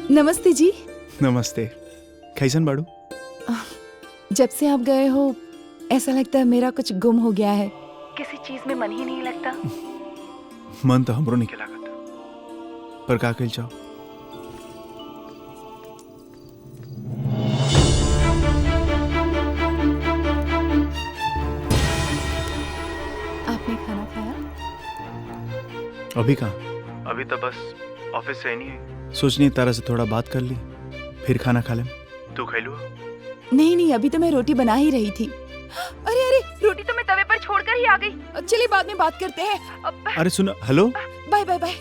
नमस्ते जी। नमस्ते। कैसन बाड़ू? जब से आप गए हो ऐसा लगता है मेरा कुछ गुम हो गया है। किसी चीज में मन ही नहीं लगता। मन तो हमरो नहीं लागत, पर का कइल जाओ। आपने खाना खाया? अभी कहाँ? अभी तो बस ऑफिस से नहीं है। सोचनी तारा से थोड़ा बात कर ली, फिर खाना खा लें। तू खैलू? नहीं नहीं, अभी तो मैं रोटी बना ही रही थी। अरे अरे, रोटी तो मैं तवे पर छोड़कर ही आ गई। चलिए बाद में बात करते हैं। अरे सुनो, हेलो। By by by.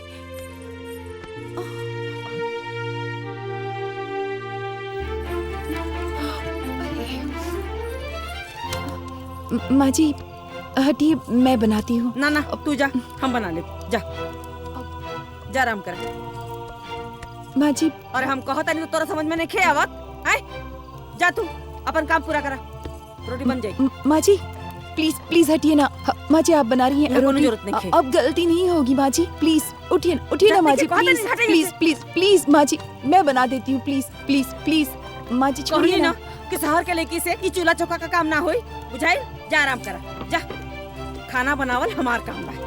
माँ जी हटिए, मैं बनाती हूँ। ना ना, अब तू जा, हम बना ले। जा जा, आराम कर। माँ जी, और हम कहता नहीं तो तोरा समझ में नहीं खे आवत। आए जा, तू अपन काम पूरा करा, रोटी बन जाएगी। माँ जी प्लीज प्लीज हटिए ना। माँ जी आप बना रही हैं कोनो रोटी। जरूरत नहीं है। अब गलती नहीं होगी माँ जी, प्लीज उठिए उठिए ना माँ जी, प्लीज प्लीज प्लीज प्लीज माँ जी, मैं बना देती हूँ। प्लीज प्लीज प्लीज माँ जी छोड़िए कहनी ना। ना कि शहर के लड़की से कि चूल्हा चौका का काम ना होई, बुझाई? जा आराम करा, जा। खाना बनावल हमार काम बा।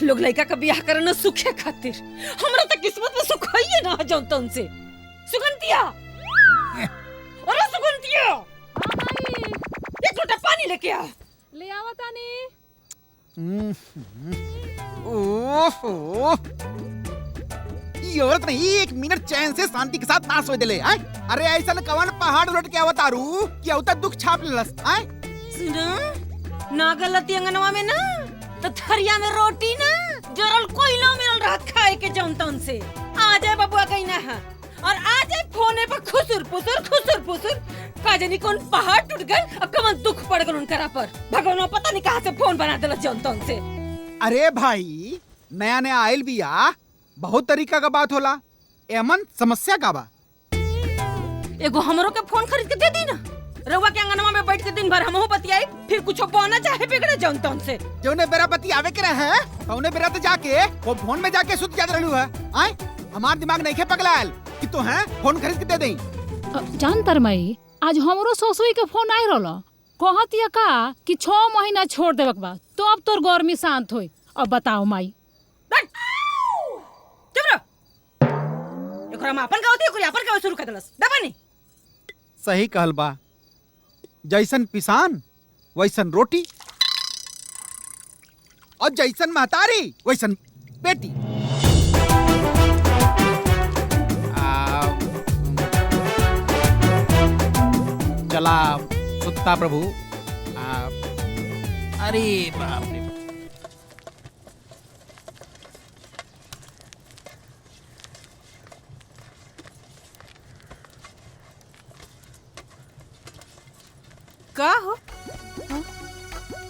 लोग लड़का का ब्याह करना सुखे खातिर, हमरा तो किस्मत में सुख है ना जौन तौन से। सुगंधिया, अरे सुगंधिया, एक लोटा पानी लेके आ। ले आवा तानी। ओहो, ये औरत नहीं एक मिनट चैन से शांति के साथ ना सोए दिले। अरे ऐसा न कवन पहाड़ उलट के अवतारू कि अवता दुख छाप लेलस। सुना, ना गलती अंगनवा में ना, तो थरिया में रोटी ना जरल कोयला मिलल रात खाए के जौन तौन से। आ जाए बबुआ कहीं ना है, और आ जाए फोने पर खुसुर पुसुर का जानी कौन पहाड़ टूट गए और कमन दुख पड़ गल उनकरा पर। भगवान पता नहीं कहाँ से फोन बना दिला जौन तौन से। अरे भाई, नया नया आयल बिया, बहुत तरीका का बात होला। एमन समस्या का बा? एगो हमरो के फोन खरीद के दे दी ना, रउआ के अंगनवा में बैठ के दिन भर हमहू बतियाई, फिर कुछो बोना चाहे बिगड़े जौन तौन से। जौने बेरा बतियावे के रहे कौने बेरा तो जाके वो फोन में जाके सुत जात रहलू है। आय हमार दिमाग नहीं खे पगलायल कि तो है फोन खरीद के दे देई। जान तरमाई, आज हमरो ससुई के फोन आई रहल, कहतिया का कि 6 महीना छोड़ देवक बा, तो अब तोर गर्मी शांत होई। अब बताओ माई। चुप रह, एकरा में अपन गावती कोई अपन गाव शुरू कर देलस। दबानी सही कहल बा, जैसन पिसान वैसन रोटी, और जैसन महतारी वैसन बेटी। चला सुत्ता प्रभु। अरे बाप रे, का हो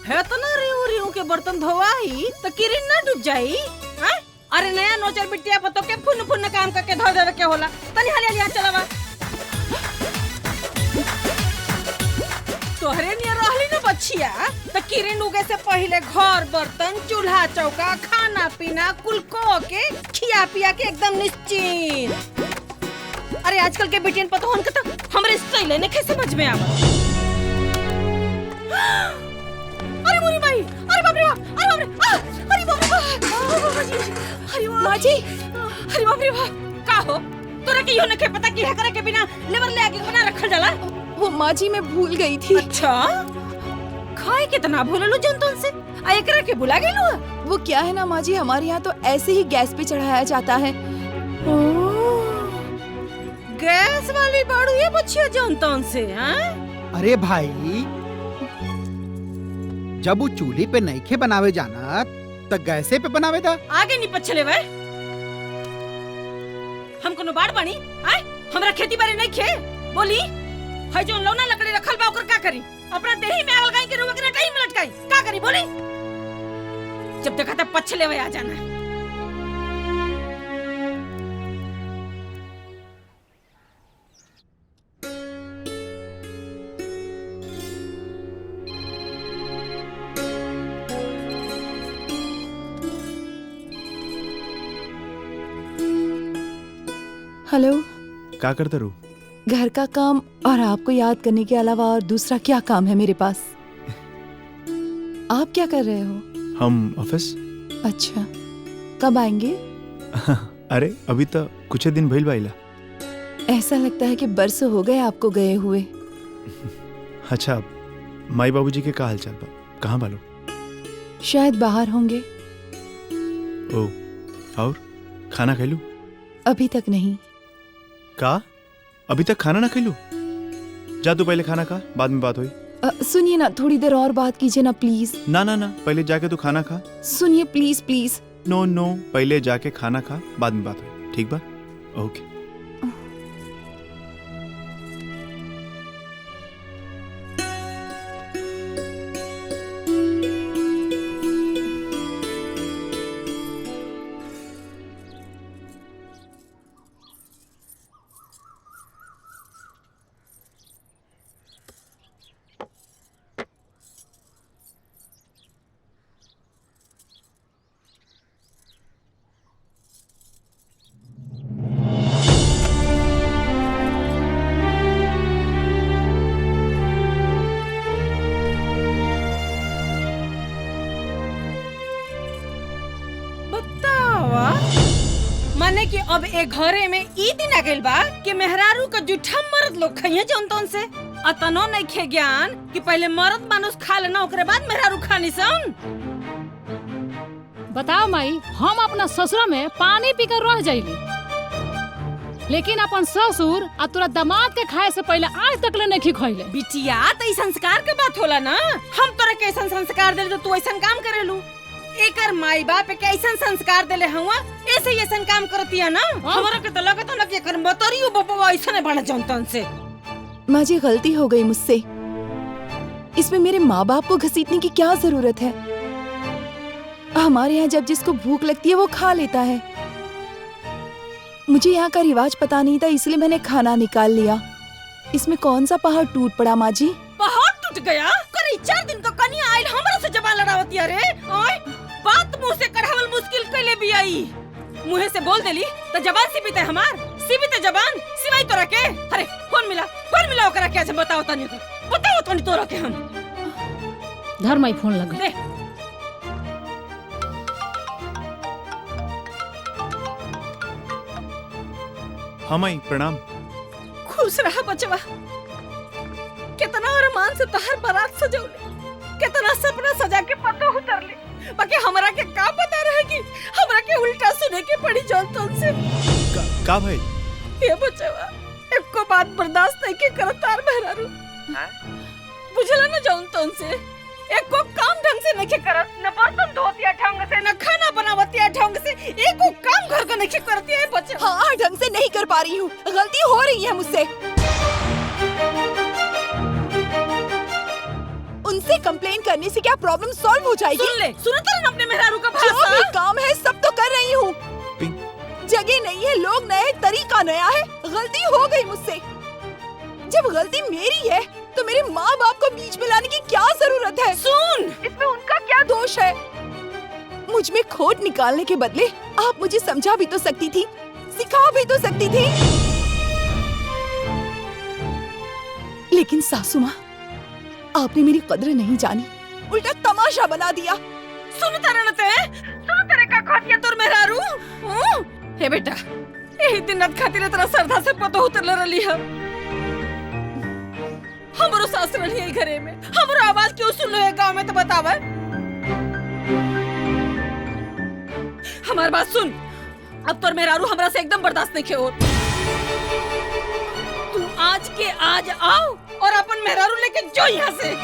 है तो ना रिऊ के बर्तन धोवाई तो किरिन ना डूब जाई। हैं? अरे नया नोचर बिटिया पतो के फुन काम करके धो देवे के होला। तनी हाली हाली चलावा। तोहरे नियर रहली ना बच्चिया, तो किरिन उगे से पहले घर बर्तन चूल्हा चौका खाना पीना कुल को के खिया पिया के एकदम निश्चिंत। अरे आजकल के बेटियन पतो हन के तो हमरे स्टाइल ने कैसे समझ में आवा। अरे मोरी माई, अरे बाप रे बाप, अरे बाप रे, अरे बाप रे बाप, अरे माँ जी, अरे बाप रे बाप। का हो तोरा के यों के पता कि है करे के बिना लेवर ले आके बना रखल जाला। वो माँ जी मैं भूल गई थी। अच्छा, खाए कितना भूललू जंतुन से, आ एकरा के भुला गेलू। वो क्या है ना माँ जी, हमारे यहाँ तो ऐसे ही गैस पे चढ़ाया जाता है। गैस वाली बाड़ू ये बच्चिया जंतुन से। हैं? अरे भाई, जब वो चूल्हे पे नईखे बनावे जाना तो गैसे पे बनावे दा। आगे नहीं पछले वे, हम कोनो बाड़ बानी। आय हमरा खेती बाड़ी नहीं खे बोली है जो लौना लकड़ी रखल बा ओकर का करी? अपना देही में आग लगाई के रुआ के टाइम में लटकाई का करी बोली? जब देखा तब पछले वे आ जाना। हेलो, क्या करता रू? घर का काम और आपको याद करने के अलावा और दूसरा क्या काम है मेरे पास? आप क्या कर रहे हो? हम ऑफिस। अच्छा, कब आएंगे? अरे अभी तो कुछ दिन भइल बाइला। ऐसा लगता है कि बरसों हो गए आपको गए हुए। अच्छा, माई बाबूजी के का हालचाल बा? कहाँ बालो? शायद बाहर होंगे। ओ, और खाना खैलू? अभी तक नहीं। का अभी तक खाना ना खैलू? जा तू पहले खाना खा, बाद में बात होई। सुनिए ना, थोड़ी देर और बात कीजिए ना प्लीज। ना ना ना, पहले जाके तू खाना खा। सुनिए प्लीज प्लीज। नो नो, पहले जाके खाना खा, बाद में बात होई, ठीक बा? ओके। अब एक घरे में ई दिन आ गइल बा कि मेहरारू का जूठा मर्द लोग खाइए जौन तौन से अतनो नहीं खे ज्ञान कि पहले मर्द मानुस खा लेना ओकरे बाद मेहरारू खानी सन। बताओ माई, हम अपना ससुरा में पानी पीकर रह जाइली, लेकिन अपन ससुर आ तोरा दामाद के खाए से पहले आज तक ले नहीं खइले। बिटिया तो संस्कार के बात होला ना, हम तोरा कैसन संस्कार देले तो तू ऐसन काम करेलू। एकर माई बाप के ऐसन संस्कार देले हुआ ऐसे ही ऐसन काम करतिया ना। हमरा के तो लगत ना कि एकर मतरियो बपवा ऐसने बना जनतन से। माँ जी गलती हो गई मुझसे, इसमें मेरे माँ बाप को घसीटने की क्या जरूरत है। हमारे यहाँ जब जिसको भूख लगती है वो खा लेता है। मुझे यहाँ का रिवाज पता नहीं था, इसलिए मैंने खाना निकाल लिया। इसमें कौन सा पहाड़ टूट पड़ा माँ जी? पहाड़ टूट गया? करी 4 दिन तो कनिया आइल हमरा से जबान लड़ावती रे। ओए बात मुंह से कढ़ावल मुश्किल कैले भी आई। मुंह से बोल देली तो जबान सिबीते हमार, सिबीते जबान सिवाई तोरा के। अरे फोन मिला ओकरा के बताओ तनी तोरा के हम धर माई फोन लगा दे। हाँ माई प्रणाम। खुश रहा बचवा, कितना अरमान से तोहर बारात सजौले, कितना सपना सजा के पतो उतरले, बाकी हमरा के का पता रहे कि हमरा के उल्टा सुने के पड़ी जौन तौन से। का भाई? ये बचवा एको बात बर्दाश्त नहीं के करत तार मेहरारू। बुझला ना जौन तौन से एको काम ढंग से नहीं करत, न बर्तन धोतिया ढंग से, न खाना बनावतिया ढंग से, एको काम घर का नहीं करती है बचवा। हाँ ढंग से नहीं कर पा रही हूँ, गलती हो रही है मुझसे। उनसे कंप्लेन करने से क्या प्रॉब्लम सॉल्व हो जाएगी? सुन ले, सुनो तेरे अपने मेहरारू का भाषा। जो भी काम है सब तो कर रही हूँ। जगह नहीं है, लोग नए, तरीका नया है। गलती हो गई मुझसे। जब गलती मेरी है तो मेरे माँ बाप को बीच में लाने की क्या जरूरत है? सुन, इसमें उनका क्या दोष है? मुझ में खोट निकालने के बदले आप मुझे समझा भी तो सकती थी, सिखा भी तो सकती थी। लेकिन सासू माँ, आपने मेरी कदर नहीं जानी, उल्टा तमाशा बना दिया। सुन तेरे का खोटिया तोर मेहरारू। हे बेटा, यही दिन रात खातिर तेरा सरधा से पतो उतरले रही है। हमरो सास रही है घरे में, हमरो आवाज क्यों सुन लो है गांव में तो बतावा। हमार बात सुन, अब तोर मेहरारू हमरा से एकदम बर्दाश्त नहीं हो। तू आज के आज आओ और अपन मेहरारू लेके जो यहाँ से।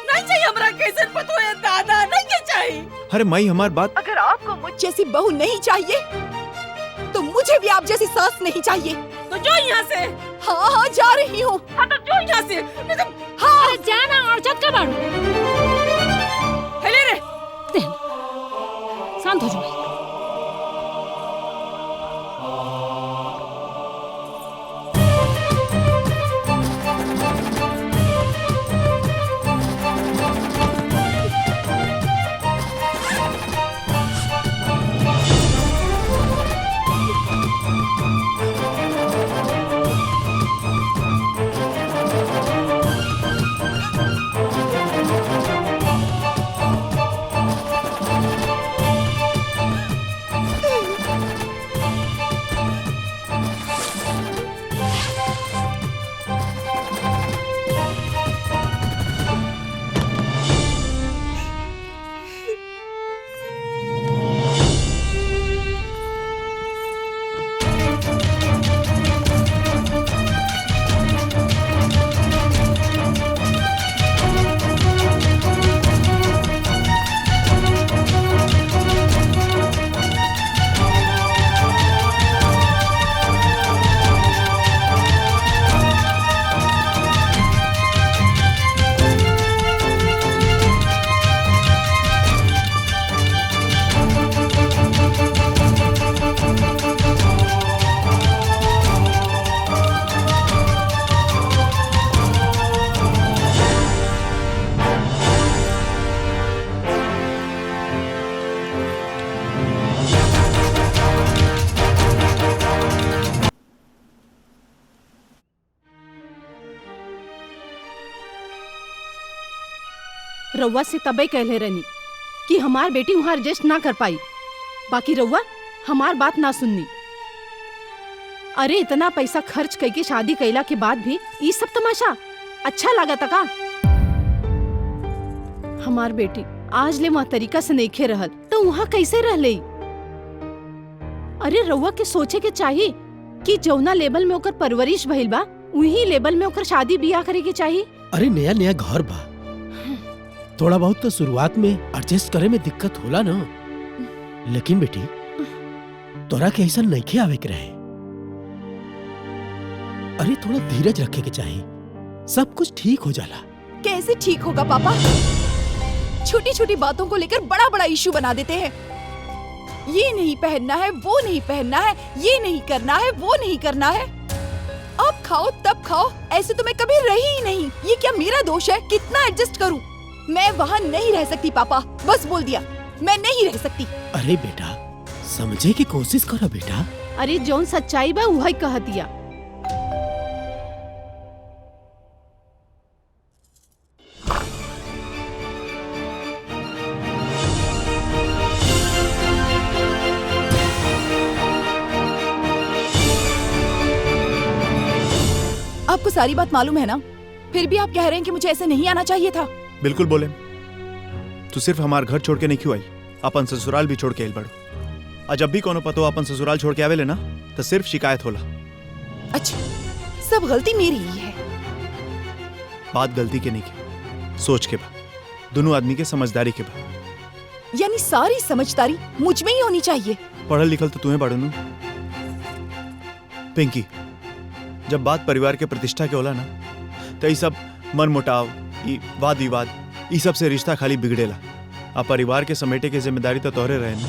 नहीं चाहिए हमरा कैसे पतो है दादा, नहीं चाहिए। अरे माई हमार बात। अगर आपको मुझ जैसी बहू नहीं चाहिए तो मुझे भी आप जैसी सास नहीं चाहिए। तो जो यहाँ से। हाँ हाँ जा रही हूँ। हाँ तो जो यहाँ से। हाँ अरे जाना और चट का बाड़ू। हेले रे। शांत हो जाओ। रउआ से तबे कहले रहनी कि हमार बेटी वहाँ एडजस्ट ना कर पाई, बाकी रउआ हमार बात ना सुननी। अरे इतना पैसा खर्च करके शादी कैला के बाद भी ये सब तमाशा अच्छा लगा का? हमार बेटी आज ले वहाँ तरीका से नहीं खे रहल तो वहाँ कैसे रह ले? अरे रउआ के सोचे के चाहिए कि जौना लेवल में ओकर परवरिश भइल बा वही लेवल में ओकर शादी बियाह करे के चाहिए। अरे नया नया घर बा, थोड़ा बहुत तो शुरुआत में एडजस्ट करे में दिक्कत होला ना, लेकिन बेटी तोरा के ऐसा नहीं खे आवे के रहे। अरे थोड़ा धीरज रखे के चाहिए, सब कुछ ठीक हो जाला। कैसे ठीक होगा पापा? छोटी छोटी बातों को लेकर बड़ा बड़ा इशू बना देते हैं। ये नहीं पहनना है, वो नहीं पहनना है, ये नहीं करना है, वो नहीं करना है। अब खाओ तब खाओ, ऐसे तो मैं कभी रही ही नहीं। ये क्या मेरा दोष है? कितना एडजस्ट करूं? मैं वहाँ नहीं रह सकती पापा, बस बोल दिया, मैं नहीं रह सकती। अरे बेटा समझे की कोशिश करो बेटा। अरे जौन सच्चाई बा वही कह दिया। आपको सारी बात मालूम है ना, फिर भी आप कह रहे हैं कि मुझे ऐसे नहीं आना चाहिए था। बिल्कुल बोले, तू सिर्फ हमार घर छोड़ के नहीं क्यों आई, अपन ससुराल भी छोड़ के आइल बड़ो। आज जब भी कोनो पतो अपन ससुराल छोड़ के आवेले ना तो सिर्फ शिकायत होला। अच्छा, सब गलती मेरी ही है। बात गलती के नहीं के, सोच के बा, दोनों आदमी के समझदारी के बा। यानी सारी समझदारी मुझ में ही होनी चाहिए। पढ़ल लिखल तो तुम्हें बड़नू। पिंकी, जब बात परिवार के प्रतिष्ठा के होला ना तो ये सब मन मुटाव, वाद विवाद, ये सब से रिश्ता खाली बिगड़ेला। आ परिवार के समेटे के जिम्मेदारी तो तोहरे रहे ना,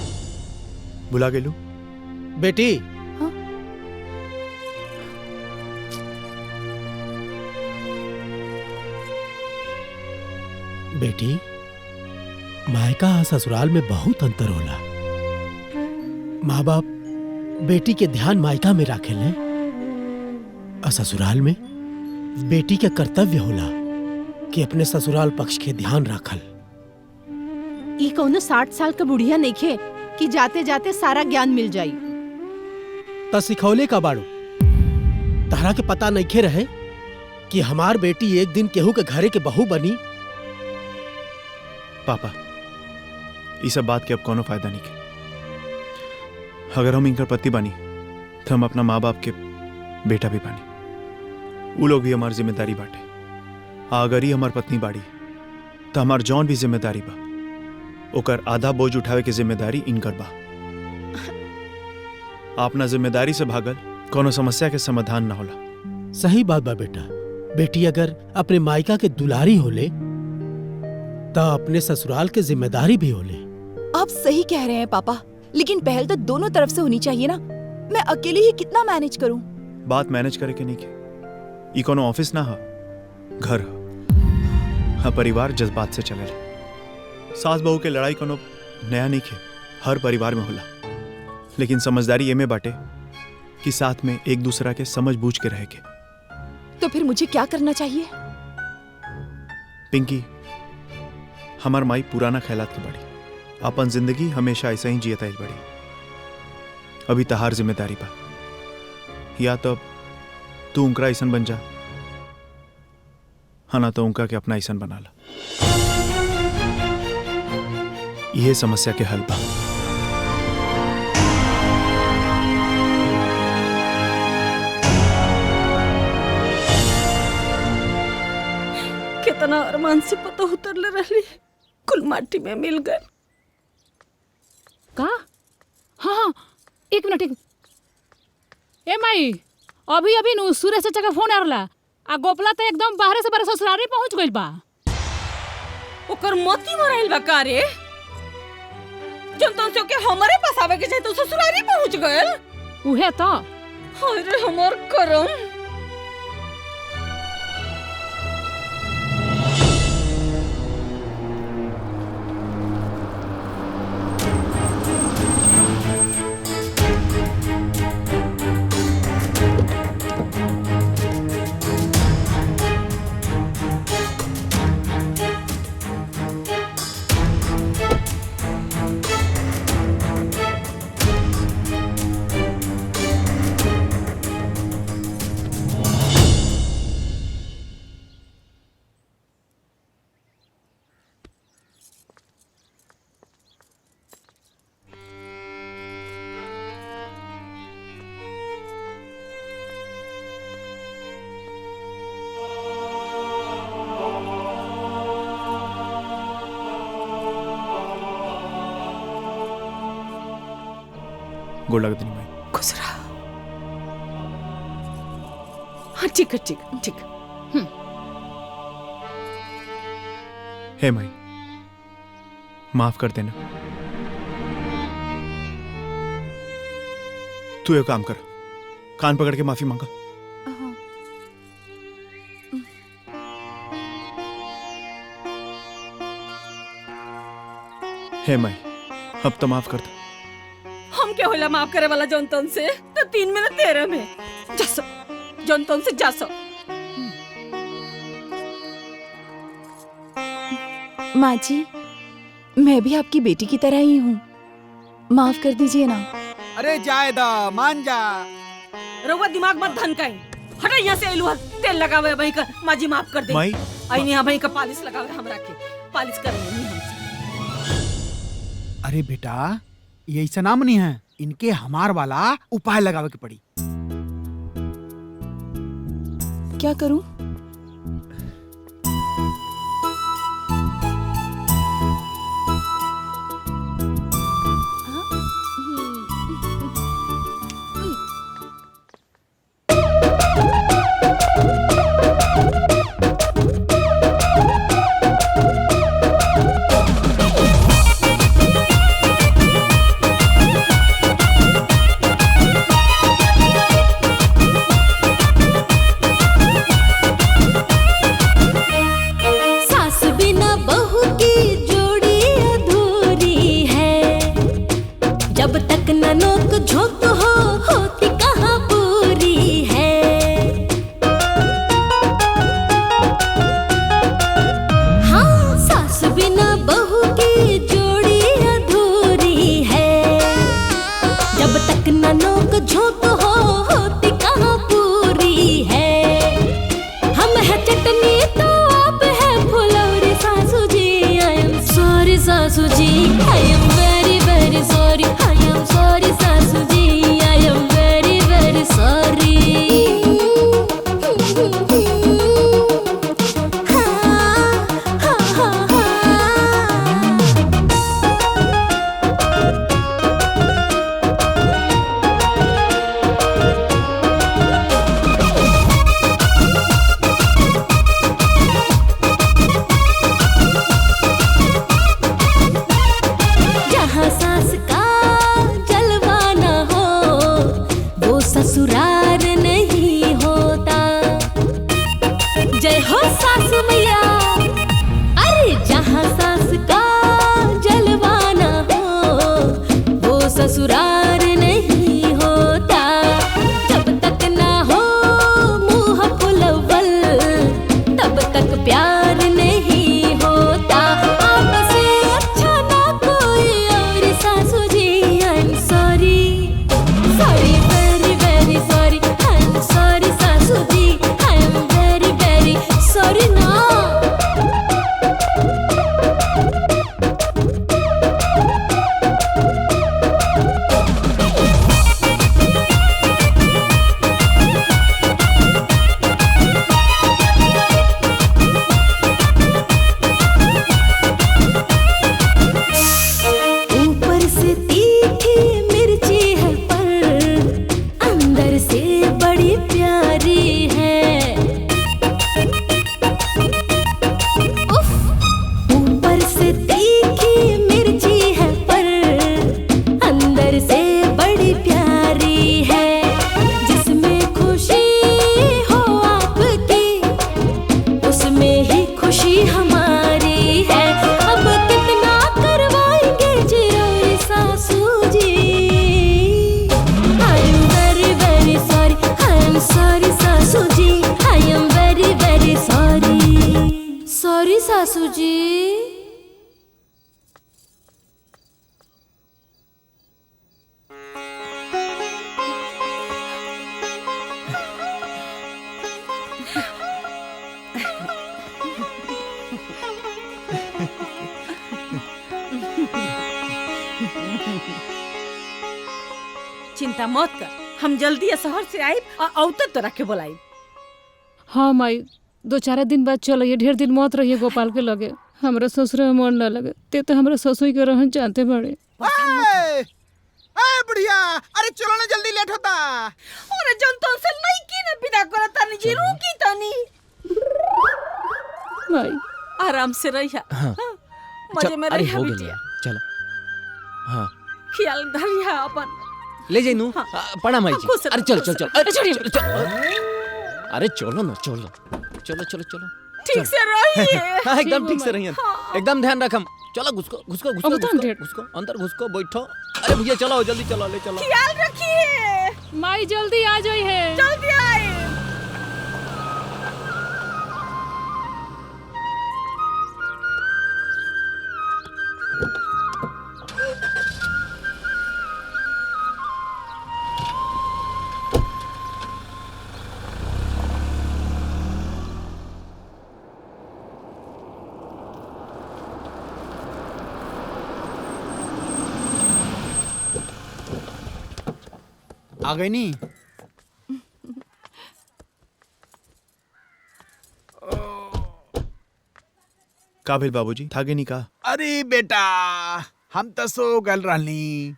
भुला गेलू? बेटी हाँ? बेटी मायका और ससुराल में बहुत अंतर होला। माँ बाप बेटी के ध्यान मायका में राखेले और ससुराल में बेटी के कर्तव्य होला कि अपने ससुराल पक्ष के ध्यान राखल। ई कौनो 60 साल का बुढ़िया नहीं खे कि जाते जाते सारा ज्ञान मिल जाई। त सिखौले का बाड़ू, तारा के पता नहीं खे रहे कि हमार बेटी एक दिन केहू के घरे के बहू बनी। पापा, ये सब बात के अब कोनो फायदा नहीं के। अगर हम इनकर पति बनी तो हम अपना माँ बाप के बेटा भी बानी, वो लोग भी हमारी जिम्मेदारी बाटे। अगर ही हमार पत्नी बाड़ी तो हमार जौन भी जिम्मेदारी बा ओकर आधा बोझ उठावे के जिम्मेदारी इनकर बा। अपना जिम्मेदारी से भागल कोनो समस्या के समाधान ना होला। सही बात बा बेटा, बेटी अगर अपने मायका के दुलारी होले तो अपने ससुराल के जिम्मेदारी भी होले। आप सही कह रहे हैं पापा, लेकिन पहल तो दोनों तरफ से होनी चाहिए ना। मैं अकेली ही कितना मैनेज करूं? बात मैनेज करे के नहीं के, ई कोनो ऑफिस ना हा, घर हा। हाँ, परिवार जज्बात से चलेला। सास बहू के लड़ाई कोनो नया नहीं के, हर परिवार में होला। लेकिन समझदारी ये में बाटे कि साथ में एक दूसरा के समझ बूझ के रह के। तो फिर मुझे क्या करना चाहिए? पिंकी, हमार माई पुराना ख्यालात के बड़ी, अपन जिंदगी हमेशा ऐसा ही जियता बड़ी। अभी तहार जिम्मेदारी बा, या तो तू उनका ऐसन बन जा, हाँ ना तो उनका के अपना ऐसन बना ला। यह समस्या के हल बा। कितना अरमान से पता उतरले रहली, कुल माटी में मिल गए। का? हाँ हाँ, एक मिनट। ए माई, अभी अभी नु सूर्य से चका फोन आरला आ गोपला तो एकदम बाहर से बाहर ससुराल पहुंच गइल बा। ओकर मोती मराइल बा का रे? जब तुम से के हमारे पास आवे के चाहे तो ससुराल पहुंच गइल। उहे तो। अरे हमार करम। गोड़ लगा देनी माई। खुश रहा। हाँ ठीक है, ठीक है, ठीक है। हे माई, माफ कर देना। तू एक काम कर, कान पकड़ के माफी मांगा। हे माई, अब तो माफ कर दो। हम क्या होला माफ करे वाला जौन तौन से? तो 3 में ना 13 में जासो, जौन तौन से जासो। माँ जी, मैं भी आपकी बेटी की तरह ही हूँ, माफ कर दीजिए ना। अरे जाए दा, मान जा। रउआ दिमाग मत धनकाई। हटा यहाँ से एलुआ तेल लगावे भाई का। माँ जी माफ कर दे। माई, आई नहीं भाई का पालिश लगावे हमरा के। पालिश कर नहीं हमसे। अरे बेटा, ये ऐसा नाम नहीं है, इनके हमार वाला उपाय लगावे के पड़ी। क्या करूँ? सासू जी। चिंता मत कर, हम जल्दी शहर से आए और औतत तो रखे बोलाई। हाँ माई, 2-4 दिन बाद चलो, ढेर दिन मत रहिए गोपाल के लगे। हमरा ससुर में मन न लगे, ते तो हमरा ससुर के रहन जानते बड़े। ए बुढ़िया, अरे चलो ना, जल्दी लेट होता। अरे जन तो से लड़की ने विदा करत तानी जी, रुकी तानी। भाई आराम से रहिया। हाँ। मजे में अरे रहिया हो गया बिटिया। चलो। हाँ ख्याल धरिया अपन। ले जाइनू। प्रणाम माई जी। खुश रहो, अरे चल खुश चल चल रहो। अरे चल चल। अरे चलो ना, चलो चलो चलो चलो। ठीक से रहिए। हाँ एकदम ठीक ठीक से हो रहिए, एकदम ध्यान रखम। चलो घुसको घुसको घुसको अब तो घुसको 100 घुसको अंदर घुसको, बैठो। अरे भैया चलो जल्दी चलो, ले चलो। ख्याल रखिए। माई जल्दी आ जाई है। जल्दी आए। आ गई नी। का भेल बाबूजी, थाके नहीं का? अरे बेटा, हम तो सो गल रहनी।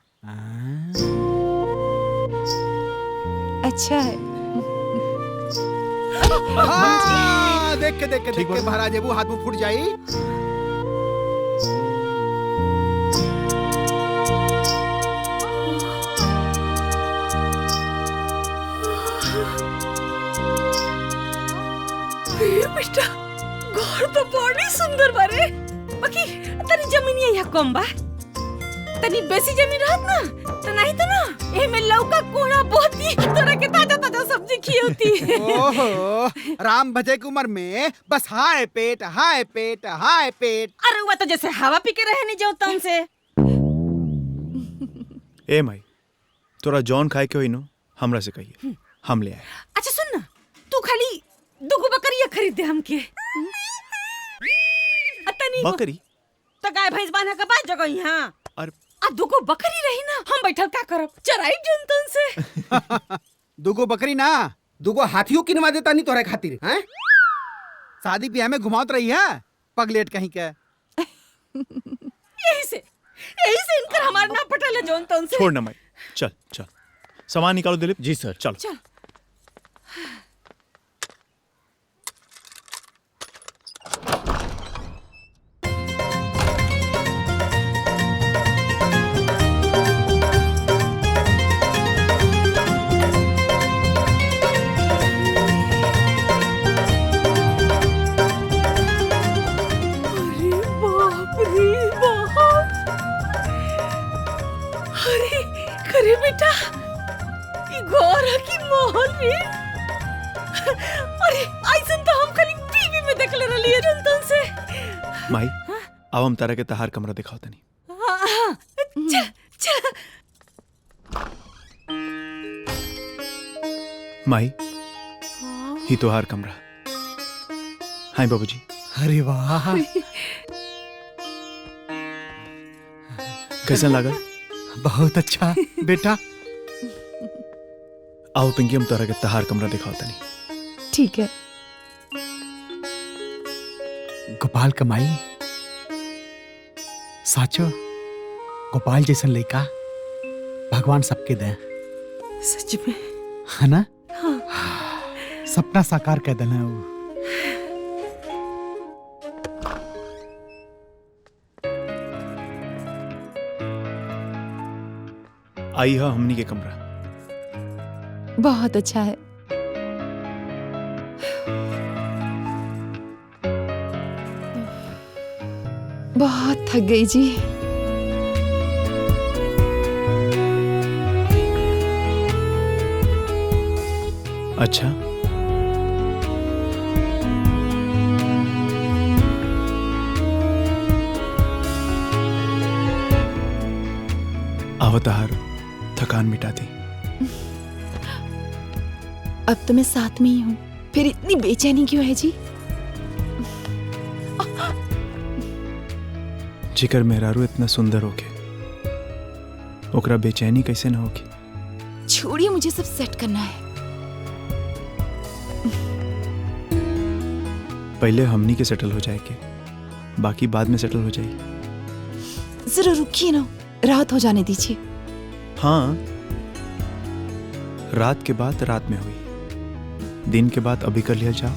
अच्छा है। देख के देख के देख के महाराज जेबू हाथ में फूट जाई। बेटा, घर तो बड़ी सुंदर बारे। बाकी तनी जमीनिया यहाँ कम बा। तनी बेसी जमीन रहत ना, तो नहीं तो ना ए में लौका कोहड़ा बोती, तोरा के ताजा ताजा सब्जी खियोती। ओहो, राम भजे की उम्र में बस हाय पेट हाय पेट हाय पेट। अरे वो तो जैसे हवा पी के रहे नहीं जाओ तन से। ए माई, तोरा जॉन खाए के होई नो, हमरा से कहिए, हम ले आए। अच्छा सुन ना, तू खाली दुगो बकरिया खरीद दे हमके। तनी बकरी? तो गाय भैंस बांधे के बाद जगह यहाँ। और आ दुगो बकरी रही ना, हम बैठल का करब, चराई जंतन से। दुगो बकरी ना, दुगो हाथियों किनवा देता नहीं तोरे खातिर, हैं? शादी ब्याह में घुमावत रही है पगलेट कहीं के। यही से इनकर हमार ना पटल जंतन से। छोड़ ना माई, चल चल सामान निकालो दिलीप। जी सर। चलो चल। अरे बेटा, ई घर की मोहन रे। अरे ऐसन तो हम खाली टीवी में देखले रहलिए जंतन से। माई, अब हम तारा के तहार कमरा दिखाओ तनी। चल चल। माई, ही तोहार कमरा। हाय बाबूजी। अरे वाह, कैसा लगा? बहुत अच्छा बेटा। आओ पिंकी, हम तारा के तहार कमरा दिखाओ तनी। ठीक है। गोपाल कमाई साचो, गोपाल जैसन लड़का भगवान सबके दे। सच में है ना? हाँ। सपना साकार कर देना वो। आई है हमनी के कमरा। बहुत अच्छा है। बहुत थक गई जी। अच्छा, आओ तहार थकान मिटा दी। अब तो मैं साथ में ही हूँ, फिर इतनी बेचैनी क्यों है जी? जिकर मेहरारू इतना सुंदर होके ओकरा बेचैनी कैसे न होगी? छोड़िए, मुझे सब सेट करना है। पहले हमनी के सेटल हो जाएगी, बाकी बाद में सेटल हो जाएगी। जरा रुकिए ना, राहत हो जाने दीजिए। हाँ, रात के बाद रात में हुई, दिन के बाद अभी कर लिया जाओ।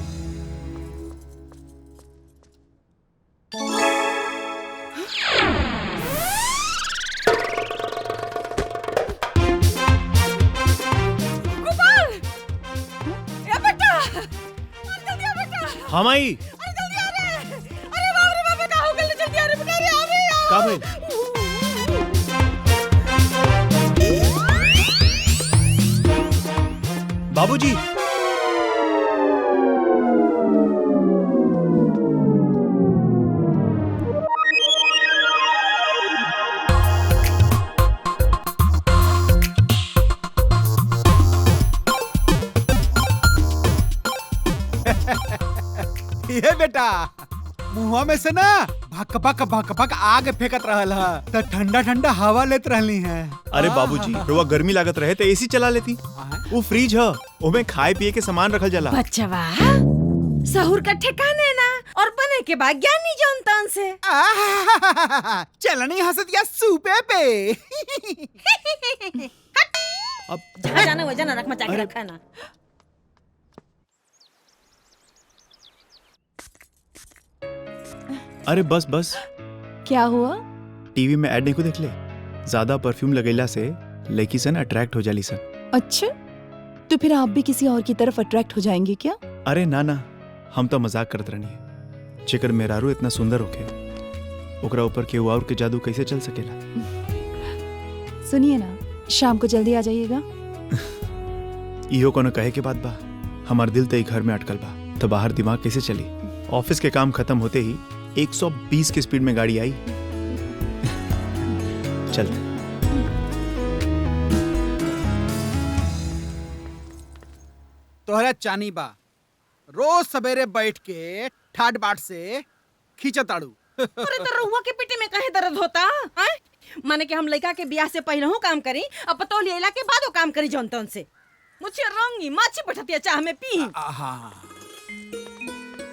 गोपाल, ए बेटा, जल्दी आ बेटा। हाँ माई। अरे जल्दी आ रे। अरे बाप रे बाप, का हो गया? जल्दी आ रे बेटा, अरे आ रे यार। का भाई? बाबूजी। ये बेटा, मुंह में से ना भक भक भक भक आग फेंकत रहल है, तो ठंडा ठंडा हवा लेत रहली है। अरे बाबूजी, रोवा गर्मी लागत रहे तो एसी चला लेती। वो फ्रिज है, ओमे खाए पिए के सामान रखल जाला। बच्चवा, सहूर का ठिकाने ना और बने के बाद ज्ञानी जनतन से। चलनी हंसत या सूपे पे। अब जहाँ जाना वही जाना, रख मचा के रखा ना। अरे बस बस। क्या हुआ? टीवी में ऐड नहीं को देख ले, ज्यादा परफ्यूम लगेला से लड़की सन अट्रैक्ट हो जाली सन। अच्छा, तो फिर आप भी किसी और की तरफ अट्रैक्ट हो जाएंगे क्या? अरे ना ना, हम तो मजाक करत रहनी। जेकर मेहरारू इतना सुंदर होके, ओकरा ऊपर के और के जादू कैसे चल सकेला? सुनिए ना, शाम को जल्दी आ जाइएगा। इहो कोनो कहे के बात बा? हमार दिल तो घर में अटकल बा, तो बाहर दिमाग कैसे चली? ऑफिस के काम खत्म होते ही 120 की स्पीड में गाड़ी आई। चल। तोहरा चानी बा, रोज सवेरे बैठ के ठाट बाट से खींचताड़ू। अरे तो रहुआ के पेटे में काहे दर्द होता? हैं? माने कि हम लड़का के ब्याह से पहले हो काम करी, अब पतो लेला के बाद काम करी जनतन से। मुझे रंगी माछी बैठती चाह में पी।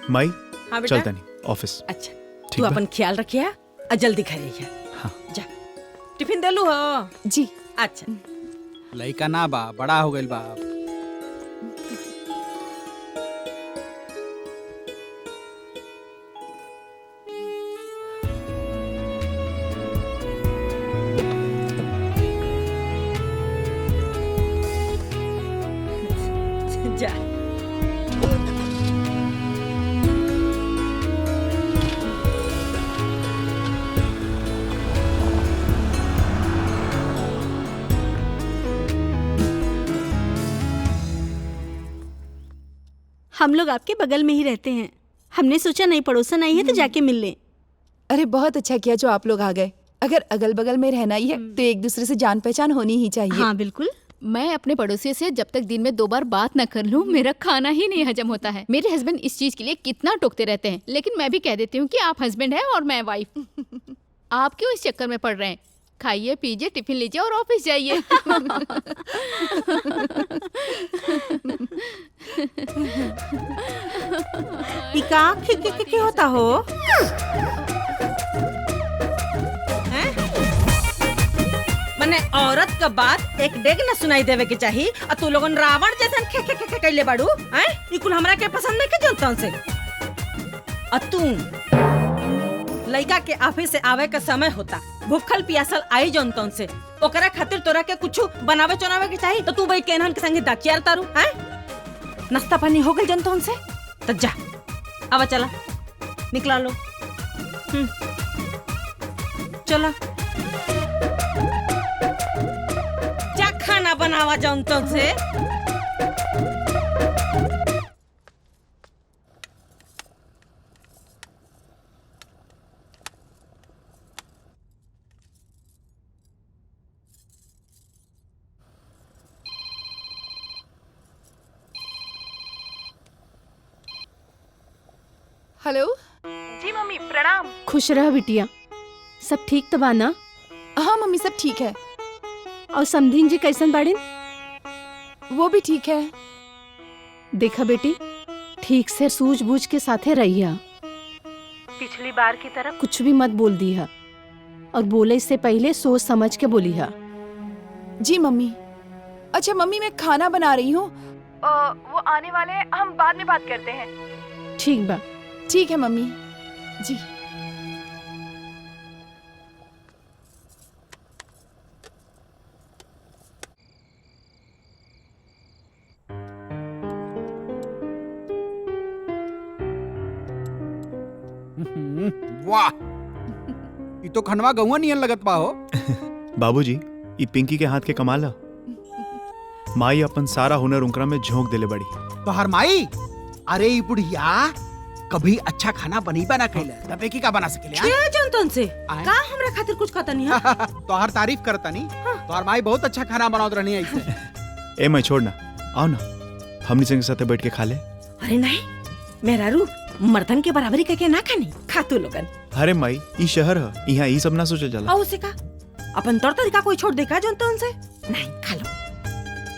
माई, हाँ बेटा? चलता नहीं ऑफिस। अच्छा, ठीक तू बा? अपन ख्याल रखिया और जल्दी घर आइया। हाँ। जा, टिफिन देलू हो? जी। अच्छा। लइका ना बा, बड़ा हो गइल बा। जा। हम लोग आपके बगल में ही रहते हैं, हमने सोचा नई पड़ोसन आई है तो जाके मिल लें। अरे बहुत अच्छा किया जो आप लोग आ गए। अगर अगल बगल में रहना ही है तो एक दूसरे से जान पहचान होनी ही चाहिए। हाँ बिल्कुल। मैं अपने पड़ोसी से जब तक दिन में 2 बार बात न कर लूं, मेरा खाना ही नहीं हजम होता है। मेरे हस्बैंड इस चीज के लिए कितना टोकते रहते हैं, लेकिन मैं भी कह देती हूँ कि आप हस्बैंड हैं और मैं वाइफ। आप क्यों इस चक्कर में पड़ रहे हैं? खाइए पीजिए, टिफिन लीजिए और ऑफिस जाइए। क्या होता हो? मने औरत का बात एक डेग न सुनाई देवे के चाहिए, और तू लोगन रावण जैसन खे खे खे कैले बाड़ू। हैं? ई कुल हमरा के पसंद नहीं के जनतन से। और तू लड़का के ऑफिस से आवे का समय होता, भूखल पियासल आई जनतन से, ओकरा खातिर तोरा के कुछ बनावे चनावे के चाहिए, तो तू भाई केनहन के संगे दाकियार तारू। हैं? नाश्ता पानी हो गई जनतन से? तो जा, आवा चला, निकला लो। चला जा, खाना बनावा जनतन से। हेलो जी मम्मी प्रणाम। खुश रह बिटिया, सब ठीक तो बा ना? हाँ मम्मी, सब ठीक है। और समधीन जी कैसन बाड़ीन? वो भी ठीक है। देखा बेटी, ठीक से सूझबूझ के साथे रहिया, पिछली बार की तरह कुछ भी मत बोल दिया, और बोले से पहले सोच समझ के बोलिया। जी मम्मी। अच्छा मम्मी, मैं खाना बना रही हूँ। वो आने वाले हैं, हम बाद में बात करते हैं। ठीक बा। ठीक है मम्मी जी। वाह, ये तो खनवा गौआ नियन लगत बा हो। बाबूजी, ये पिंकी के हाथ के कमाल है। माई अपन सारा हुनर उनकरा में झोंक देले बड़ी। तो हर माई, अरे ये बुढ़िया कभी अच्छा खाना बनीबा ना कैले, तबे की का बना सकेले? क्या जानतन से का हमरा खातिर कुछ खाता नहीं है? तो हर तारीफ करता नहीं। तो हर माई बहुत अच्छा खाना बनावत रहनी ऐसे। ए मैं छोड़ना, आओ ना हमनी संग साथे बैठ के खा ले। अरे नहीं, मेरा रू मर्दन के बराबरी करके ना खानी खातू लोगन। अरे माई, ई शहर है, यहाँ ई सब ना सोचल जाला। आओ से का अपन तौर तरीका कोई छोड़ देखा जानतन से? नहीं खा लो।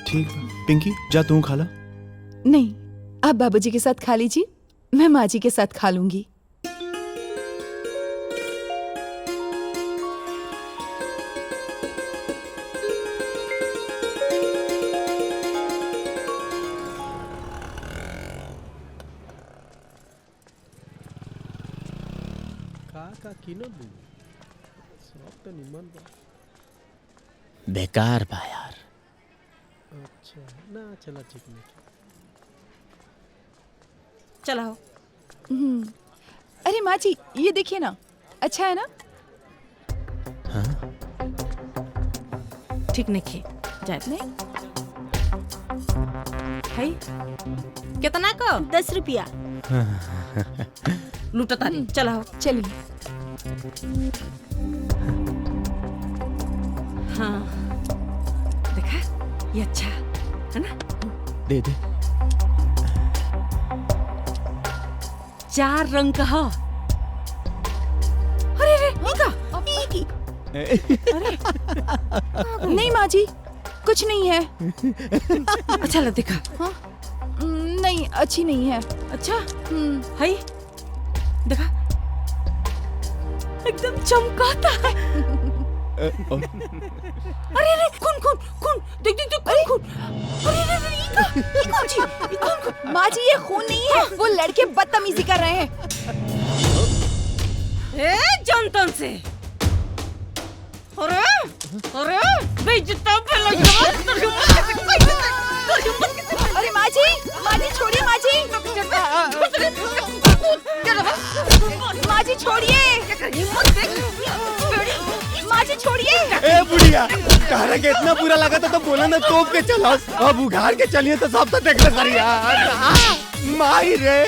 ठीक बा, पिंकी जा तू खा ला। नहीं, आप बाबूजी के साथ खा लीजिए, मैं माँ जी के साथ खा लूंगी। बेकार बा यार। अच्छा ना, चला ठीक नहीं। चलो। अरे माँ जी, ये देखिए ना, अच्छा है ना? ठीक नहीं खे जाए नहीं। भाई कितना को? 10 रुपया। लूटो ताली। चलो चलिए। हाँ देखा, ये अच्छा है ना? दे दे। 4 रंग का है। अरे रे नीका, अरे नहीं माँ जी, कुछ नहीं है। अच्छा लग देखा। हाँ? नहीं, अच्छी नहीं है। अच्छा हाय देखा, एकदम चमकाता है। अरे रे खून खून खून, देख देख देख खून खून। अरे रे रे ये कौन ची? ये कौन खून? माँ जी, ये खून नहीं है, वो लड़के बदतमीजी कर रहे हैं। ए जनतन से। अरे अरे बेइज्जती फैला जवान। अरे माँ जी छोड़िए माँ जी। माँ जी छोड़िए। माँ जी छोड़िए। ए बुढ़िया, तारा के इतना बुरा लगा था तो बोला ना तोप के चलो, अब उघाड़ के चलिए तो सब तो देख ले सर यार। माई रे।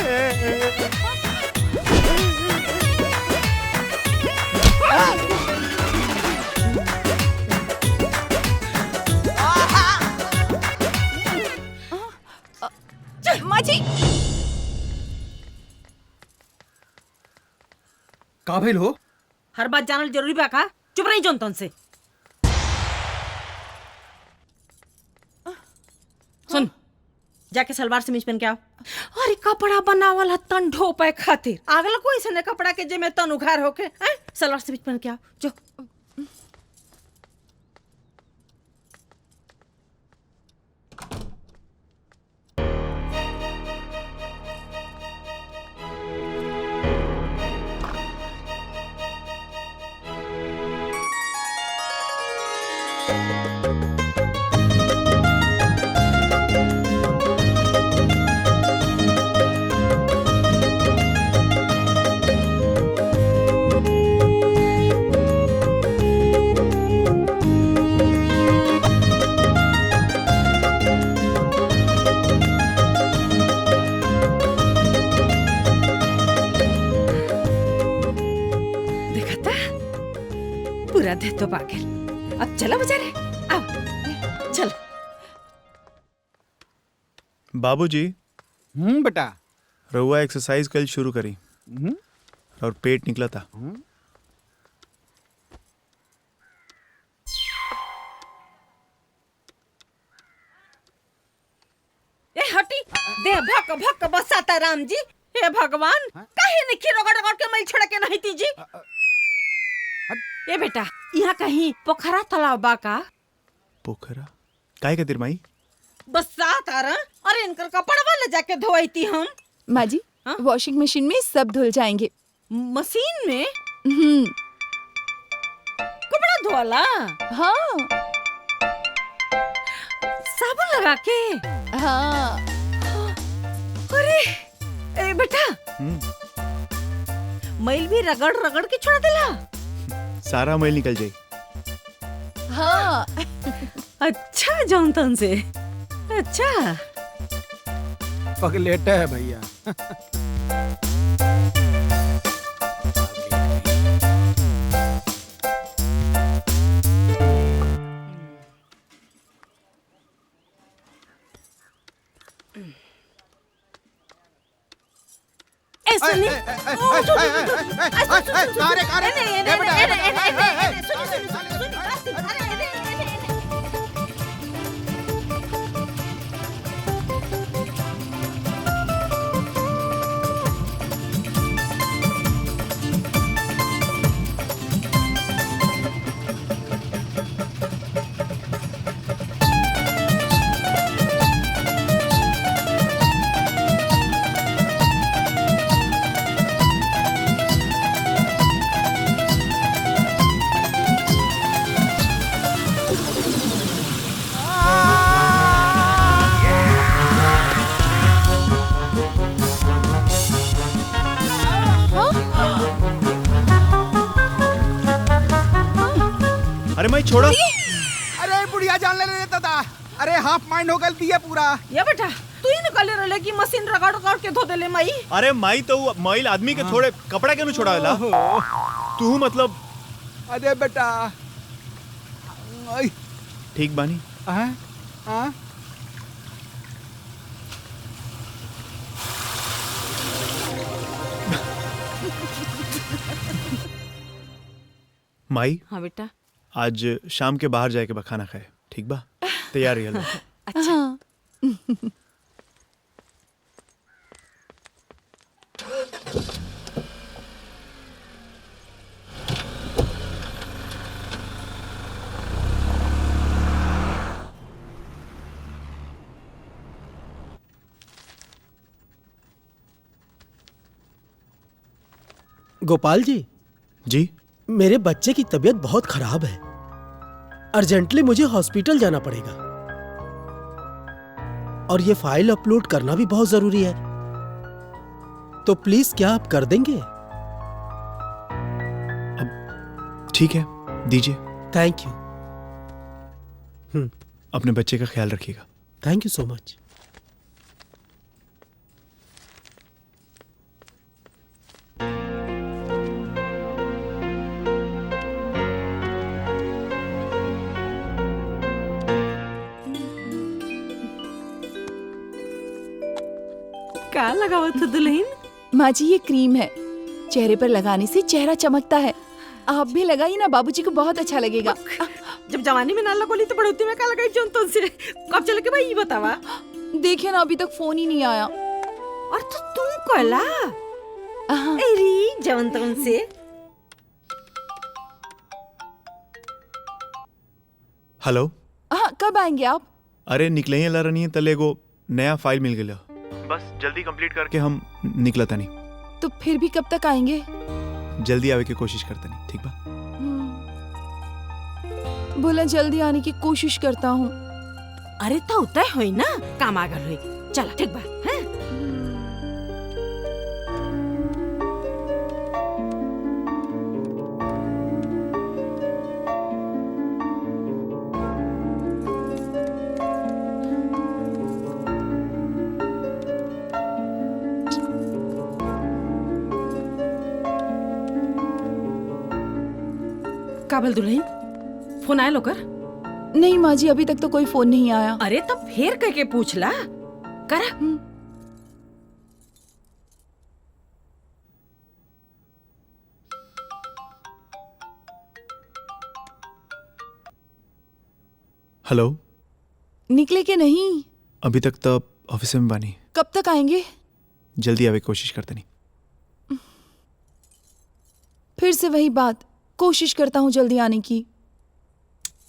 माँ जी। का भइल हो? हर बात जानल जरूरी बा का? चुप रही जनतन से। सुन, जाके सलवार समीज पहन के आओ। अरे कपड़ा बनावल है तन ढोपे खातिर। आगल कोई से कपड़ा के जे में तन उघार होके, हैं? सलवार समीज पहन के आओ जो। पूरा दे तो पागल। अब चलो बाजारे, अब चल। बाबूजी। बेटा, रहुआ एक्सरसाइज कल शुरू करी और पेट निकला था। ए हटी, दे भक भक बसाता राम जी। हे भगवान, काहे निखी रगड़ रगड़ के मैं छड़ के नहीं तीजी। ए बेटा, यहाँ कहीं पोखरा तालाब बा का? पोखरा काय खातिर माई? बस साथ आ रहा। अरे इनकर कपड़वा ले जाके धोईती हम। माँ जी वॉशिंग मशीन में सब धुल जाएंगे। मशीन में हम्म। कपड़ा धोला? हाँ। साबुन लगा के? हाँ। अरे ए बेटा मैल भी रगड़ रगड़ के छोड़ देला। सारा मैल निकल जाए। हाँ। अच्छा जॉनतन से। अच्छा पगलेटा है भैया। सुनी अरे माई छोड़ो। अरे बुढ़िया जान ले लेता था। अरे हाफ माइंड हो गल दिया पूरा। ये बेटा तू ही निकाले रहे कि मशीन रगड़ रगड़ के धो देले माई। अरे माई तो मैल आदमी के थोड़े कपड़ा के नु छोड़ावेला। तू मतलब अरे बेटा ठीक बानी? हाँ हाँ माई हाँ बेटा आज शाम के बाहर जाके खाना खाए ठीक बा? तैयार रहिए। अच्छा। गोपाल जी। जी? मेरे बच्चे की तबीयत बहुत खराब है, अर्जेंटली मुझे हॉस्पिटल जाना पड़ेगा और ये फाइल अपलोड करना भी बहुत जरूरी है, तो प्लीज क्या आप कर देंगे? ठीक है दीजिए। Thank you. अपने बच्चे का ख्याल रखिएगा। Thank you so much. क्या लगावा था दुल्हन? माँ जी ये क्रीम है, चेहरे पर लगाने से चेहरा चमकता है। आप भी लगाइए ना, बाबूजी को बहुत अच्छा लगेगा। जब जवानी में ना लगोली तो बढ़ोती में क्या लगाई जोन तुमसे? कब चल के भाई ये बतावा? देखिए ना अभी तक फोन ही नहीं आया। और तो तुम कोला? अरे जवन तवन से। हेलो। हाँ कब आएंगे आप? अरे निकले ही ला रही है तले को नया फाइल मिल गया, बस जल्दी कंप्लीट करके हम निकला था नहीं। तो फिर भी कब तक आएंगे? जल्दी आवे की कोशिश करते नहीं ठीक बा? बोला जल्दी आने की कोशिश करता हूँ। अरे तो उतय होई ना, काम आगल होई। चला ठीक बा। हैं? काबल दुल्हन फोन आया लोकर? नहीं माँ जी अभी तक तो कोई फोन नहीं आया। अरे तब फिर कह के पूछ ला करा। हेलो। निकले के नहीं? अभी तक तो ऑफिस में बानी। कब तक आएंगे? जल्दी आवे की कोशिश करते नहीं। फिर से वही बात, कोशिश करता हूँ जल्दी आने की।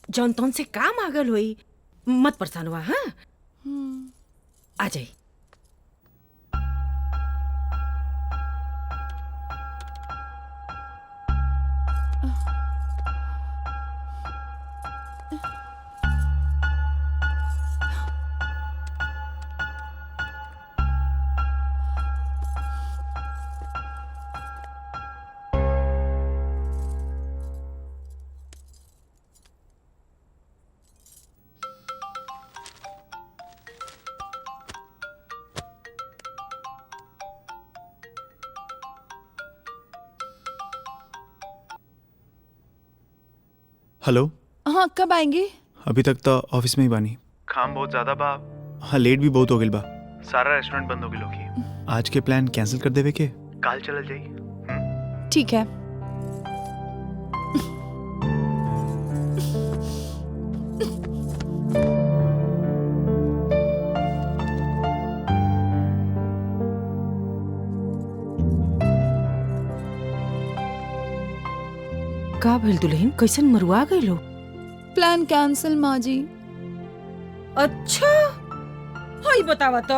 जौन तौन से काम आगल हुई, मत परेशान हुआ। हाँ आ जाई। हेलो। हाँ कब आएंगे? अभी तक तो ऑफिस में ही बानी। काम बहुत ज्यादा बा। हाँ लेट भी बहुत हो गइल बा। सारा रेस्टोरेंट बंद हो गइल होगी। आज के प्लान कैंसिल कर देवे के काल चलल जाई। ठीक है। का भइल दुल्हन, कैसन मरुआ गइलो? प्लान कैंसिल माँ जी। अच्छा हाई बतावा तो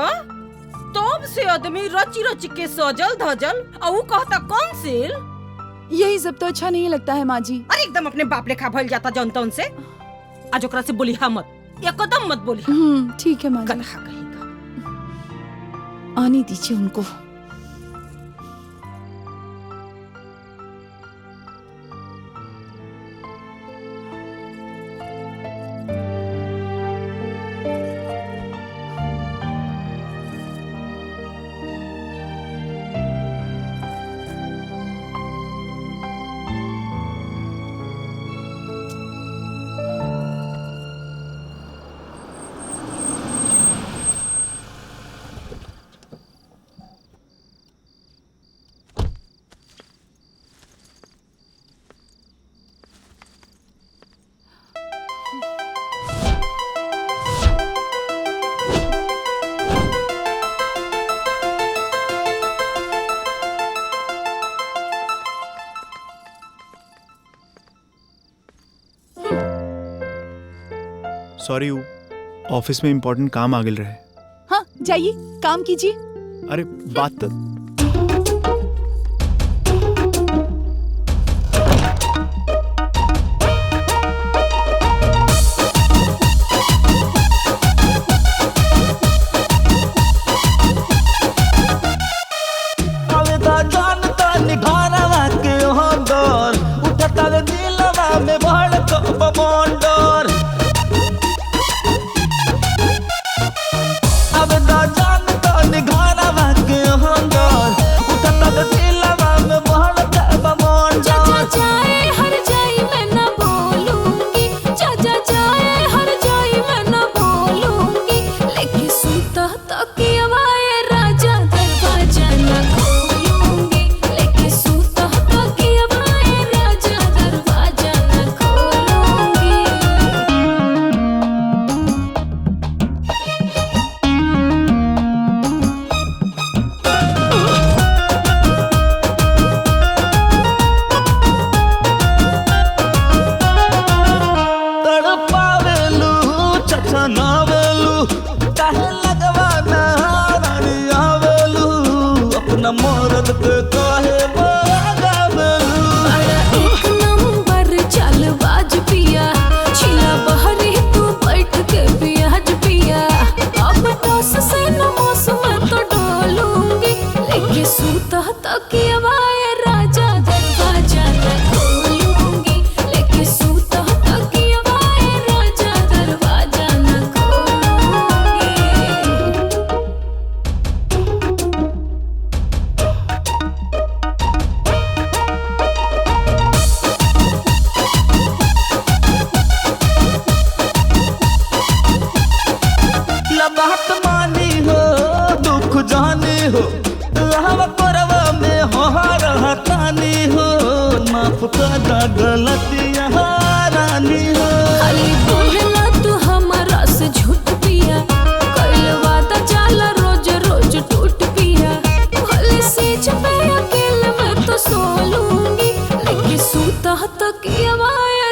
तब से आदमी रची रची के सजल धजल और ऊ कहता कैंसिल। यही सब तो अच्छा नहीं लगता है माँ जी। अरे एकदम अपने बाप लेखा भइल जाता जौन तौन से। आज ओकरा से बोली मत, एकदम मत बोली। ठीक है माँ जी। गधा कहेगा। आने दीजिए उनको। सॉरी ऑफिस में इम्पोर्टेंट काम आ गइल रहे। हाँ जाइए काम कीजिए। अरे बात तो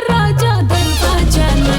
राजा दरवाजा न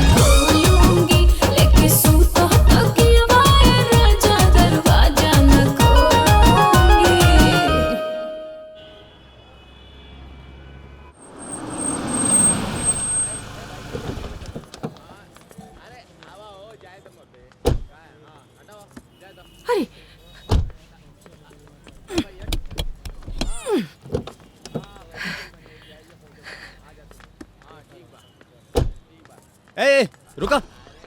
रुका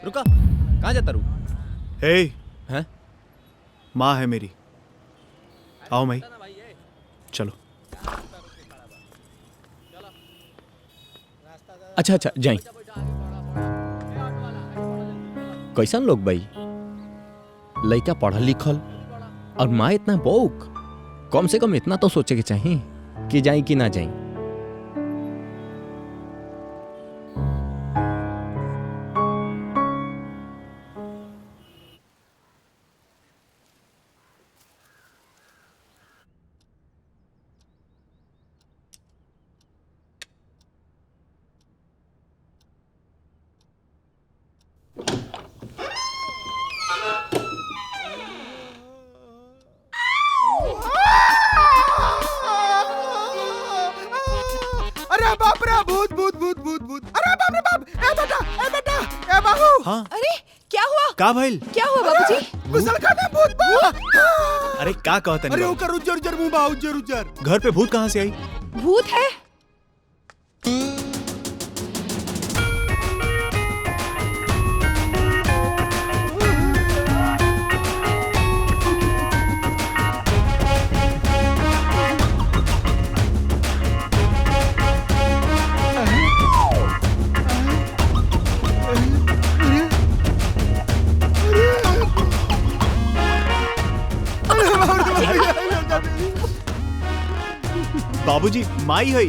रुका, कहाँ जाता रू? हे, हैं? माँ है मेरी, आओ माई, चलो। अच्छा अच्छा जाई। कैसन लोग भाई, लड़का पढ़ल लिखल और माँ इतना बौक, कम से कम इतना तो सोचे के चाहिए कि जाई कि ना जाई। अरे बाप रे, भूत भूत भूत भूत भूत, अरे बाप रे बाप, ए बेटा, ए बाबू। हाँ अरे क्या हुआ? का भइल? क्या हुआ बाबूजी? गुसलखाना भूत बा। अरे का कहता अरे नहीं? ओकर उज्जर उज्जर मुंह बा, उज्जर उज्जर। घर पे भूत कहाँ से आई? भूत है? बाबूजी, माई है।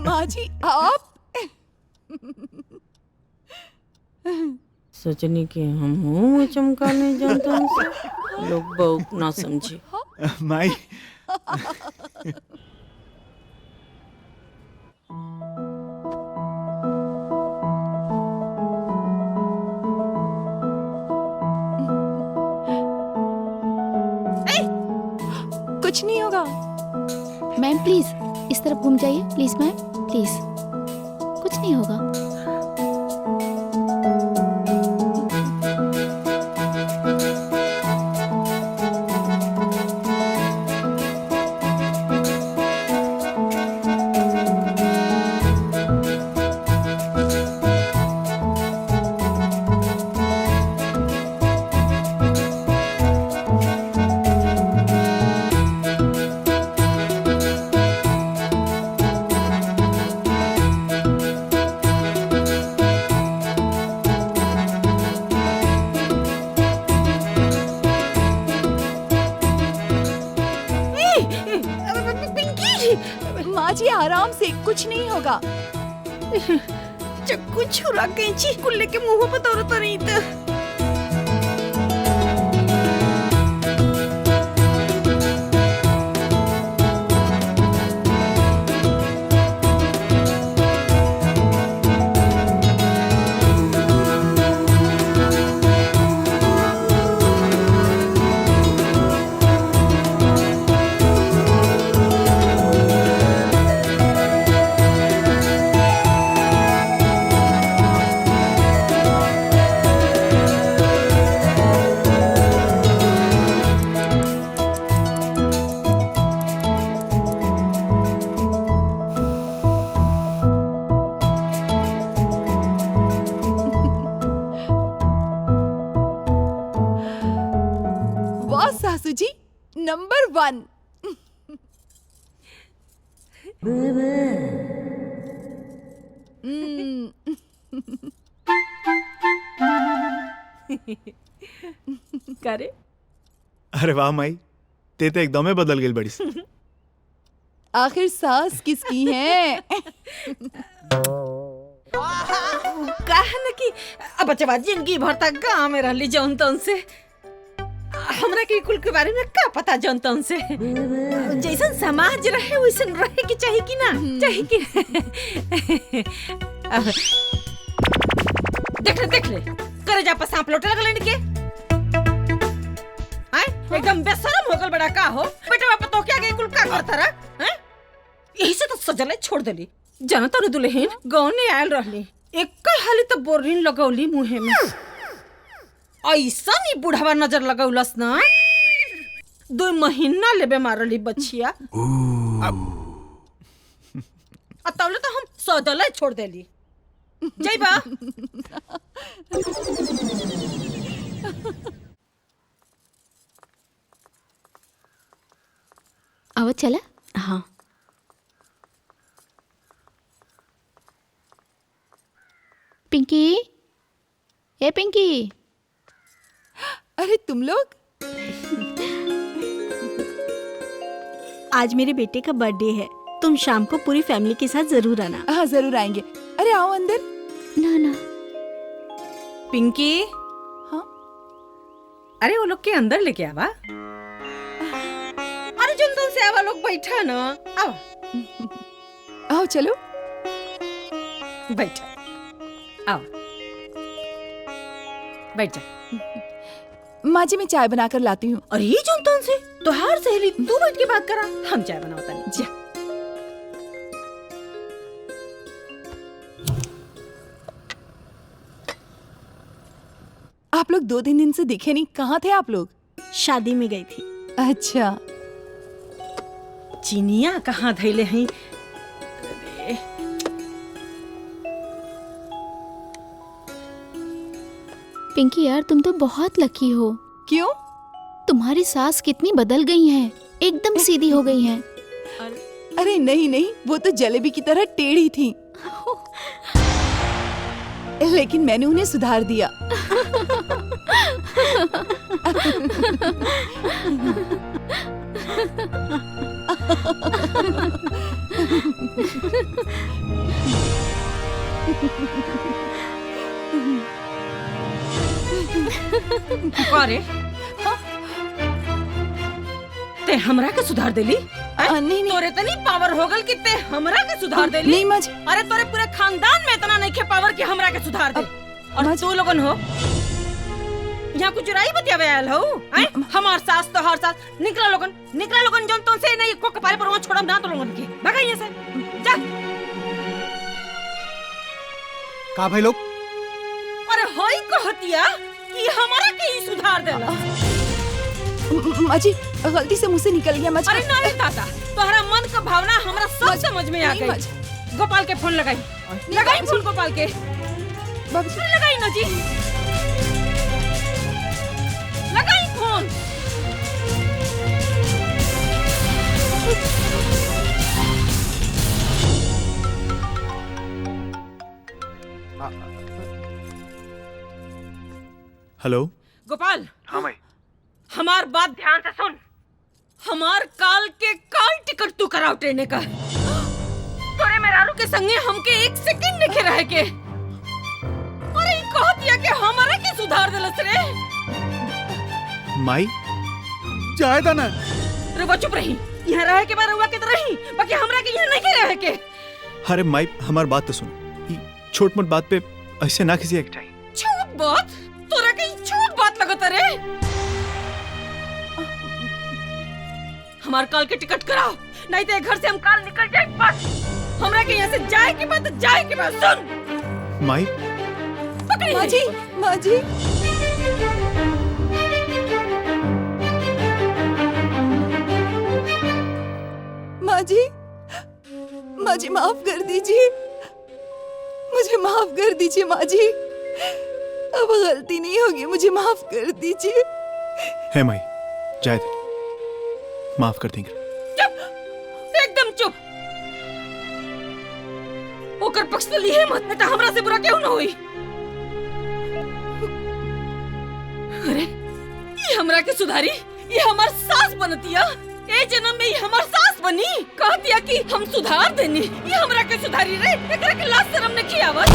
माँ जी आप? सोचने के हम हूँ चमकाने जानते हैं, लोग बहुत ना समझे। माई कुछ नहीं होगा। मैम प्लीज इस तरफ घूम जाइए, प्लीज मैम, प्लीज, कुछ नहीं होगा। माँ जी आराम से, कुछ नहीं होगा। चक्कू छुरा कैंची कुल्ले के मुंह पर तोड़ तो नहीं तो। वाह सासू जी, नंबर 1। करे अरे वाह माई, ते तो एकदम बदल गई बड़ी। आखिर सास किसकी है? कहा न कि अब बच्चा जिंदगी भर तक गाँव में रहली जौन तौन से, हमरा के कुल के बारे में का पता जौन तौन से। जैसन समाज रहे वैसन रहे की चाहिए कि ना चाहिए कि। देख ले करे जा पर सांप लौटे लगल इनके। आय एकदम बेशरम हो गल बड़ा का हो बेटा, बाप तो क्या गई कुल का करता रहा हैं? यही से तो सजले छोड़ देली। जनता ने दुल्हन गाँव ने आयल रहली, एक हाली तो बोरिन लगौली मुहे में। ऐसा नहीं बुढ़ावा नजर लगौलस ना, 2 महीना लेबे मारली बच्चिया। तौले तो हम सौदले छोड़ देली। जय बा। आवाज चला? हाँ। पिंकी, ए पिंकी। अरे तुम लोग, आज मेरे बेटे का बर्थडे है, तुम शाम को पूरी फैमिली के साथ जरूर आना। हाँ जरूर आएंगे। अरे आओ अंदर। ना ना पिंकी। हाँ अरे वो लोग के अंदर लेके आवा। अरे जुंदन से आवा, लोग बैठा ना। आओ आओ चलो बैठा। आओ बैठ जा। माँ जी मैं चाय बनाकर लाती हूँ। अरे ये जुंदन से तो हर सहेली तू बैठ के बात करा, हम चाय बनावता नहीं। जा। आप लोग 2-3 दिन से दिखे नहीं, कहाँ थे आप लोग? शादी में गई थी। अच्छा। चिनिया कहाँ धैले हैं? पिंकी यार, तुम तो बहुत लकी हो। क्यों? तुम्हारी सास कितनी बदल गई हैं, एकदम सीधी हो गई हैं। अरे नहीं नहीं, वो तो जलेबी की तरह टेढ़ी थी, लेकिन मैंने उन्हें सुधार दिया। अरे ते हमरा के सुधार देली? नहीं तोरे तनी पावर हो गल कि ते हमरा के सुधार देली? नहीं माँ जी। अरे तोरे पूरे खानदान में इतना नहीं के पावर कि हमरा के सुधार दे। और तू लोगन हो यहाँ कुछ राई बतियावे आयल हो? हमार सास तो हर सास निकला लोगन जोन तो से नहीं को कपारे पर वो छोड़म ना तो लोगन के भगा यहाँ से जा। का भाई लोग? अरे होई कहतिया कि हमारा के ही सुधार देला। माँ जी गलती से मुझसे निकल गया। अरे ना रे दादा, तोहरा मन का भावना हमरा सब समझ में आ गई। गोपाल के फोन लगाई फोन गोपाल के। लगाई ना जी, लगाई फोन। हेलो गोपाल। हाँ भाई। हमार बात ध्यान से सुन। हमार काल टिकट तू कराओ ट्रेन का। तोरे मेहरारू के संगे हमके 1 सेकंड नहीं रह के। अरे कह दिया कि हमारा के सुधार देलस रे। माई जायदा ना। रुको चुप रही, यहाँ रह के बार हुआ के तो रही, बाकी हमरा के यहाँ नहीं रह के। अरे माई हमारी बात तो सुन, छोट मोट बात पे ऐसे ना किसी एक टाइम। छोट बात? तोरा के छोट बात लगता रे। हमार काल के टिकट कराओ, नहीं तो घर से हम काल निकल जाए। बस हमरा के यहाँ से जाए के बाद सुन। माई पकड़ी माँ जी, माँ जी। माँ जी माफ कर दीजिए, मुझे माफ कर दीजिए माँ जी। अब गलती नहीं होगी, मुझे माफ कर दीजिए। है माई, जाए दे, माफ कर देंगे। चुप, एकदम चुप। ओकर पक्ष तो लिए मत, नहीं तो हमरा से बुरा क्यों ना हुई। अरे ये हमरा के सुधारी, ये हमार सास बनतिया। ए जन्म में ये हमार सास बनी, कह दिया कि हम सुधार देनी। ये हमरा के सुधारी रे, एकरा के लाज शर्म नहीं आवत।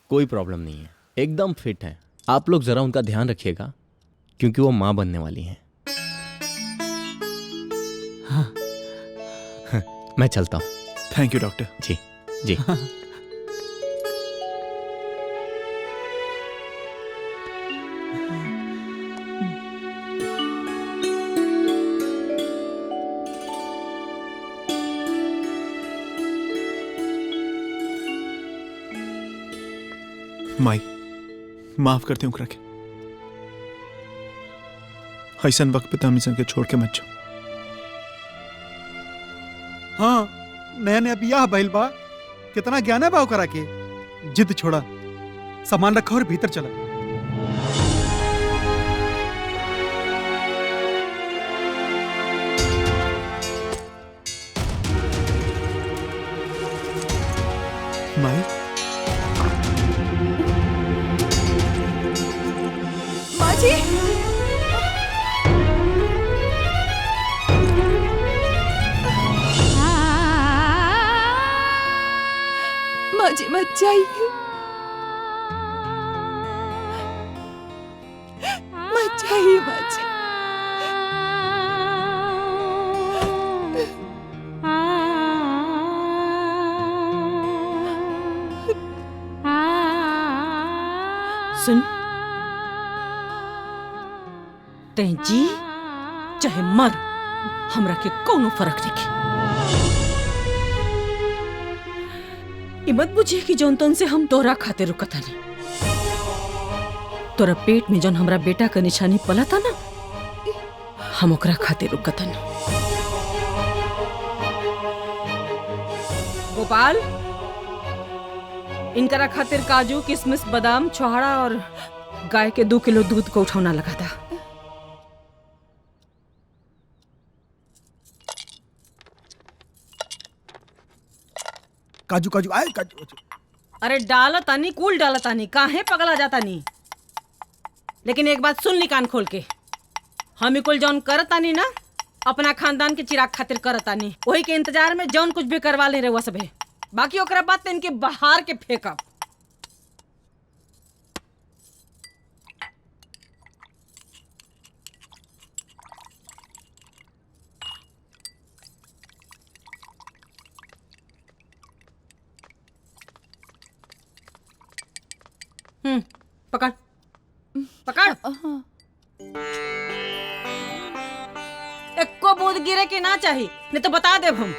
कोई प्रॉब्लम नहीं है, एकदम फिट है। आप लोग जरा उनका ध्यान रखिएगा क्योंकि वो माँ बनने वाली हैं। हाँ। मैं चलता हूँ। Thank you doctor. जी जी। माई माफ करते हूँ, रखे ऐसन वक्त पे तो हम के छोड़ के मत जाओ। हाँ, नया नया बियाह भइल बा, कितना ज्ञान है बा ओकरा के। जिद छोड़ा, सामान रखा और भीतर चला। माई, माँ जी, माँ जी मत जाइए, मत जाइए माँ जी। सुन, तै जी चाहे मर, हमरा के कोनो फर्क नहीं। मत बुझे कि जौन तौन से हम तोरा खाते रुकता नहीं। तोरा पेट में जौन हमरा बेटा का निशानी पला था ना, हम ओकरा खाते रुकता नहीं। गोपाल, इनकरा खातिर काजू, किशमिश, बादाम, छोहाड़ा और गाय के 2 किलो दूध को उठौना लगा था। काजू काजू आए, काजू काजू। अरे डाला तानी, कूल डाला तानी, काहे पगला जाता नहीं। लेकिन एक बात सुन ली कान खोल के, हम कुल जौन करतानी ना, अपना खानदान के चिराग खातिर करतानी। वही के इंतजार में जौन कुछ भी करवा ले रहे सबे। बाकी ओकरा बात तो इनके बाहर के फेंकब। पकड़ पकड़। एको बूंद गिरे की ना चाहिए, नहीं तो बता दे हम।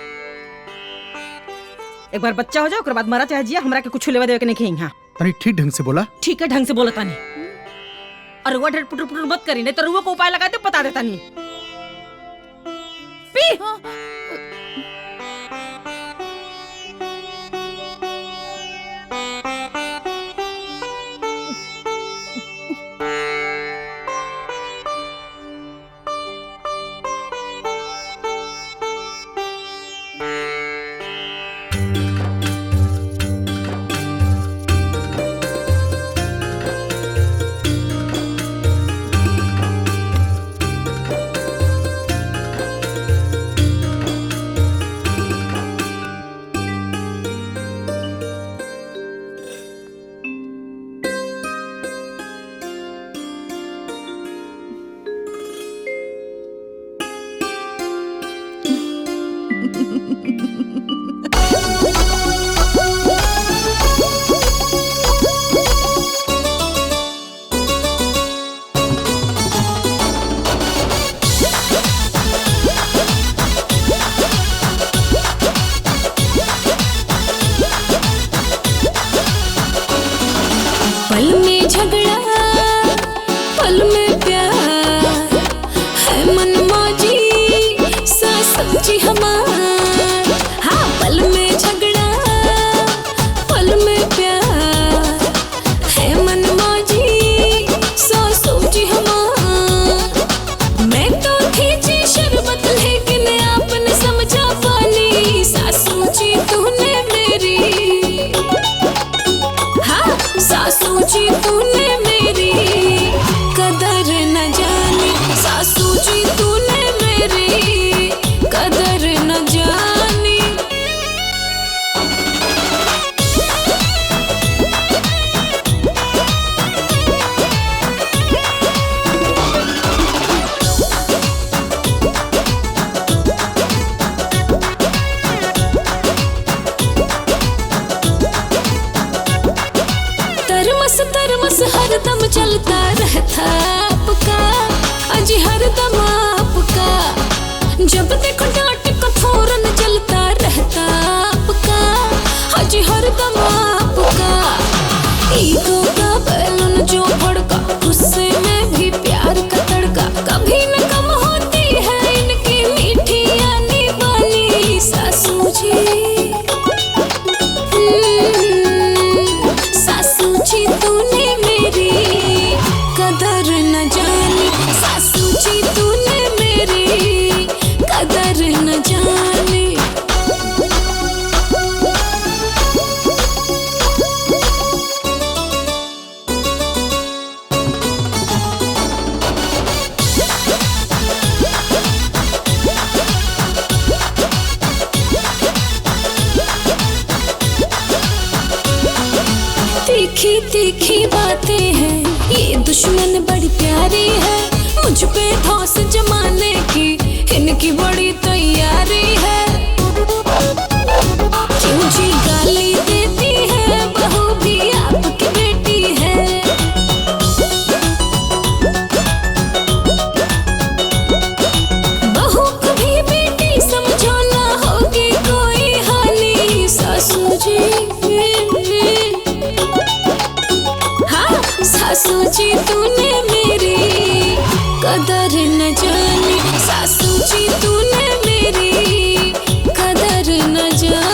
एक बार बच्चा हो जाओ, उसके बाद मरा चाहे जिया, हमरा के कुछ लेवा देवे के नहीं खेई। हाँ, अरे ठीक ढंग से बोला। ठीक है, ढंग से बोला तानी। और रुआ ढेर पुटर पुटर मत करी, नहीं तो रुआ को उपाय लगाए तो बता देता नहीं। पी। पल में झगड़ा, पल में प्यार है मनमौजी सासू जी हमार। हाँ, पल में झगड़ा, पल में प्यार है मनमौजी सासू जी हमार। मैं तो थी जी शरबत, लेकिन आपने समझा पानी सासू जी तूने मेरी। सासू जी तूने मेरी कदर न जानी, सासू जी तूने मेरी कदर न जानी। तरमस हरदम चलता रहता आपका, अजी हरदम आपका। जब देखो डांट का फौरन चलता रहता आपका, अजी हरदम आपका। ईगो का बैलून जो भड़का, गुस्से में भी प्यार का तड़का, कभी न मीठी तीखी बातें हैं, ये दुश्मन बड़ी प्यारी है, मुझ पे धौंस जमाने की इनकी बड़ी तैयारी है। क्यों जी गाली देती है, बहू भी आपकी बेटी है। बहू को भी बेटी समझो ना होगी कोई हाली। सासू जी हाँ सासू जी तूने मेरी कदर न जानी, सासू जी तूने मेरी कदर न जानी।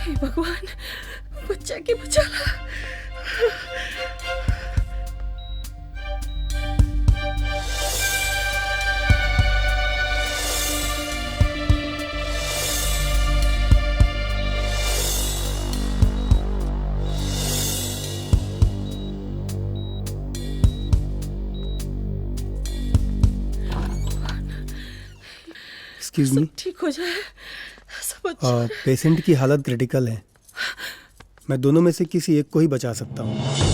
हे भगवान, बच्चा के बचा ला। एक्सक्यूज मी, ठीक हो जाए, सब अच्छा है। पेशेंट की हालत क्रिटिकल है, मैं दोनों में से किसी एक को ही बचा सकता हूँ।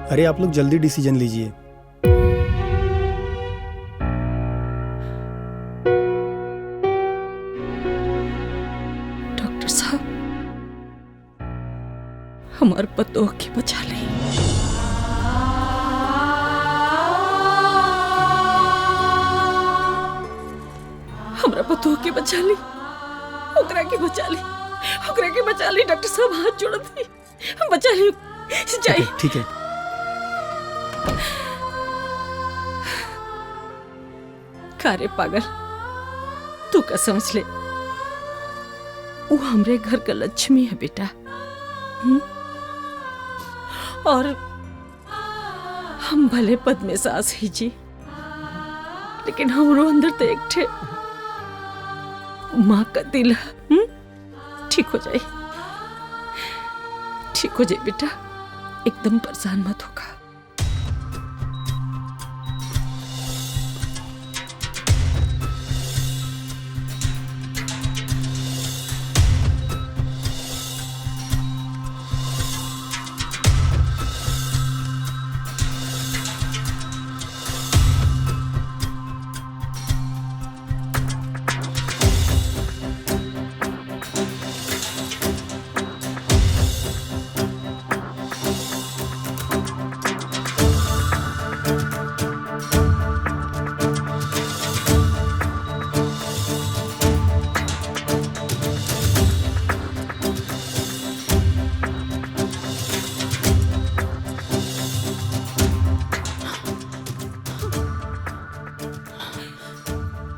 अरे आप लोग जल्दी डिसीजन लीजिए। डॉक्टर साहब, हमारे पतोह की बचा ले। हमारा पतोह की बचा ली, ओकरा की बचा ली, ओकरा की बचा ली। डॉक्टर साहब हाथ जोड़ती, बचा ली, जाइए। ठीक है। कारे पागल, तू का समझ ले, वो हमरे घर का लक्ष्मी है बेटा। और हम भले पद में सास ही जी, लेकिन हमरो अंदर तो एक ठे माँ का दिल है। ठीक हो जाए, ठीक हो जाए बेटा, एकदम परेशान मत होगा।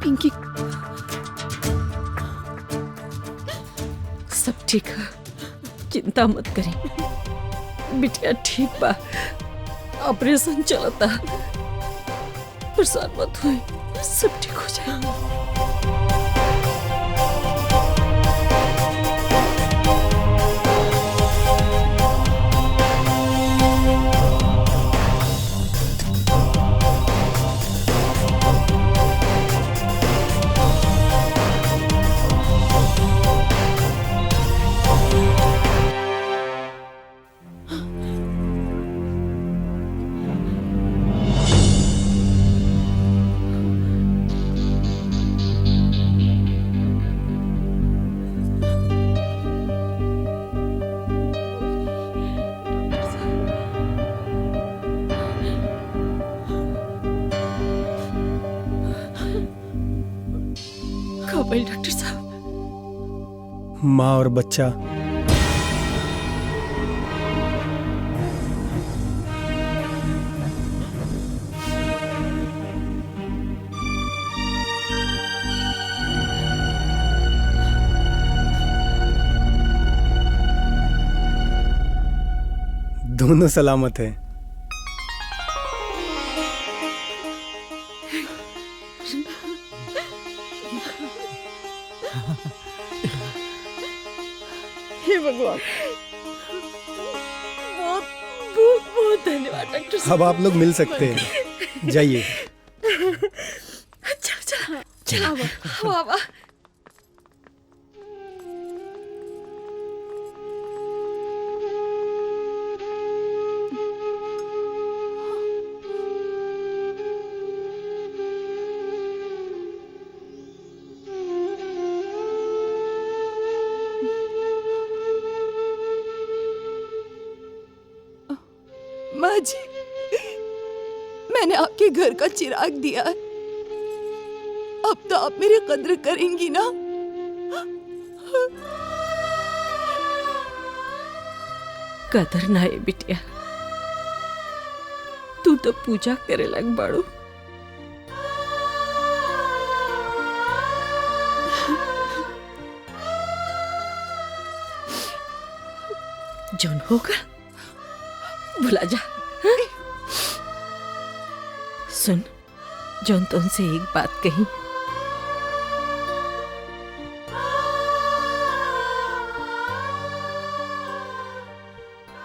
पिंकी सब ठीक है, चिंता मत करी। बिटिया ठीक बा, ऑपरेशन चलता, परेशान मत हुई, सब ठीक हो जाएगा। डॉक्टर साहब, माँ और बच्चा दोनों सलामत हैं। हे भगवान, बहुत बहुत बहुत धन्यवाद डॉक्टर साहब। अब आप लोग मिल सकते हैं, जाइए। चल चल चल, वाह। माँ जी, मैंने आपके घर का चिराग दिया है, अब तो आप मेरी कद्र करेंगी ना? कदर ना है बिटिया, तू तो पूजा करे लग बाड़ू। जोन होगा भुला जा। सुन, जोन तुमसे एक बात कही,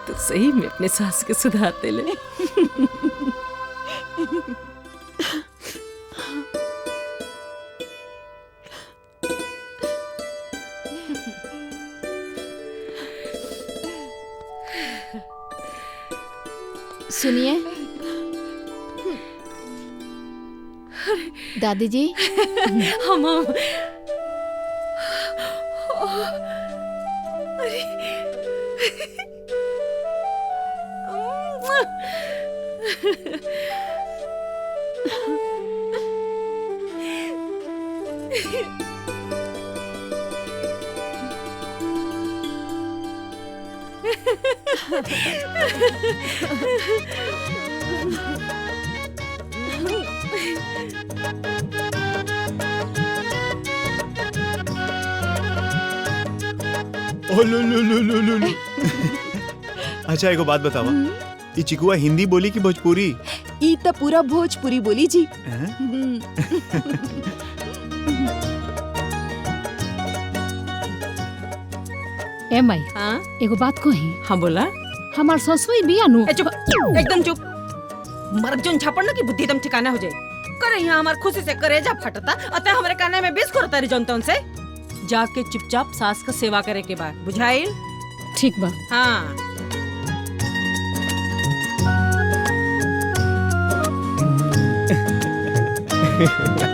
तो सही में अपने सास के सुधारते ले। सुनिए दादी जी, हम ओ लो लो लो लो लो लो। अच्छा एगो बात बतावा, ये चिकुआ हिंदी बोली की भोजपुरी? ई त पूरा भोजपुरी बोली जी। ए माई, एगो बात कही। हाँ बोला। हमार ससुई बिया नु। चुप, एकदम चुप। मर जोन झापड़ ना की बुद्धि एकदम ठिकाना हो जाए। करे यहाँ हमार खुशी से करेजा फटता, अतः हमारे काने में बीस करता रे जोन से। जाके चुपचाप सास का सेवा करे के बाद, बुझाइल? ठीक बा। हाँ। Ha ha ha.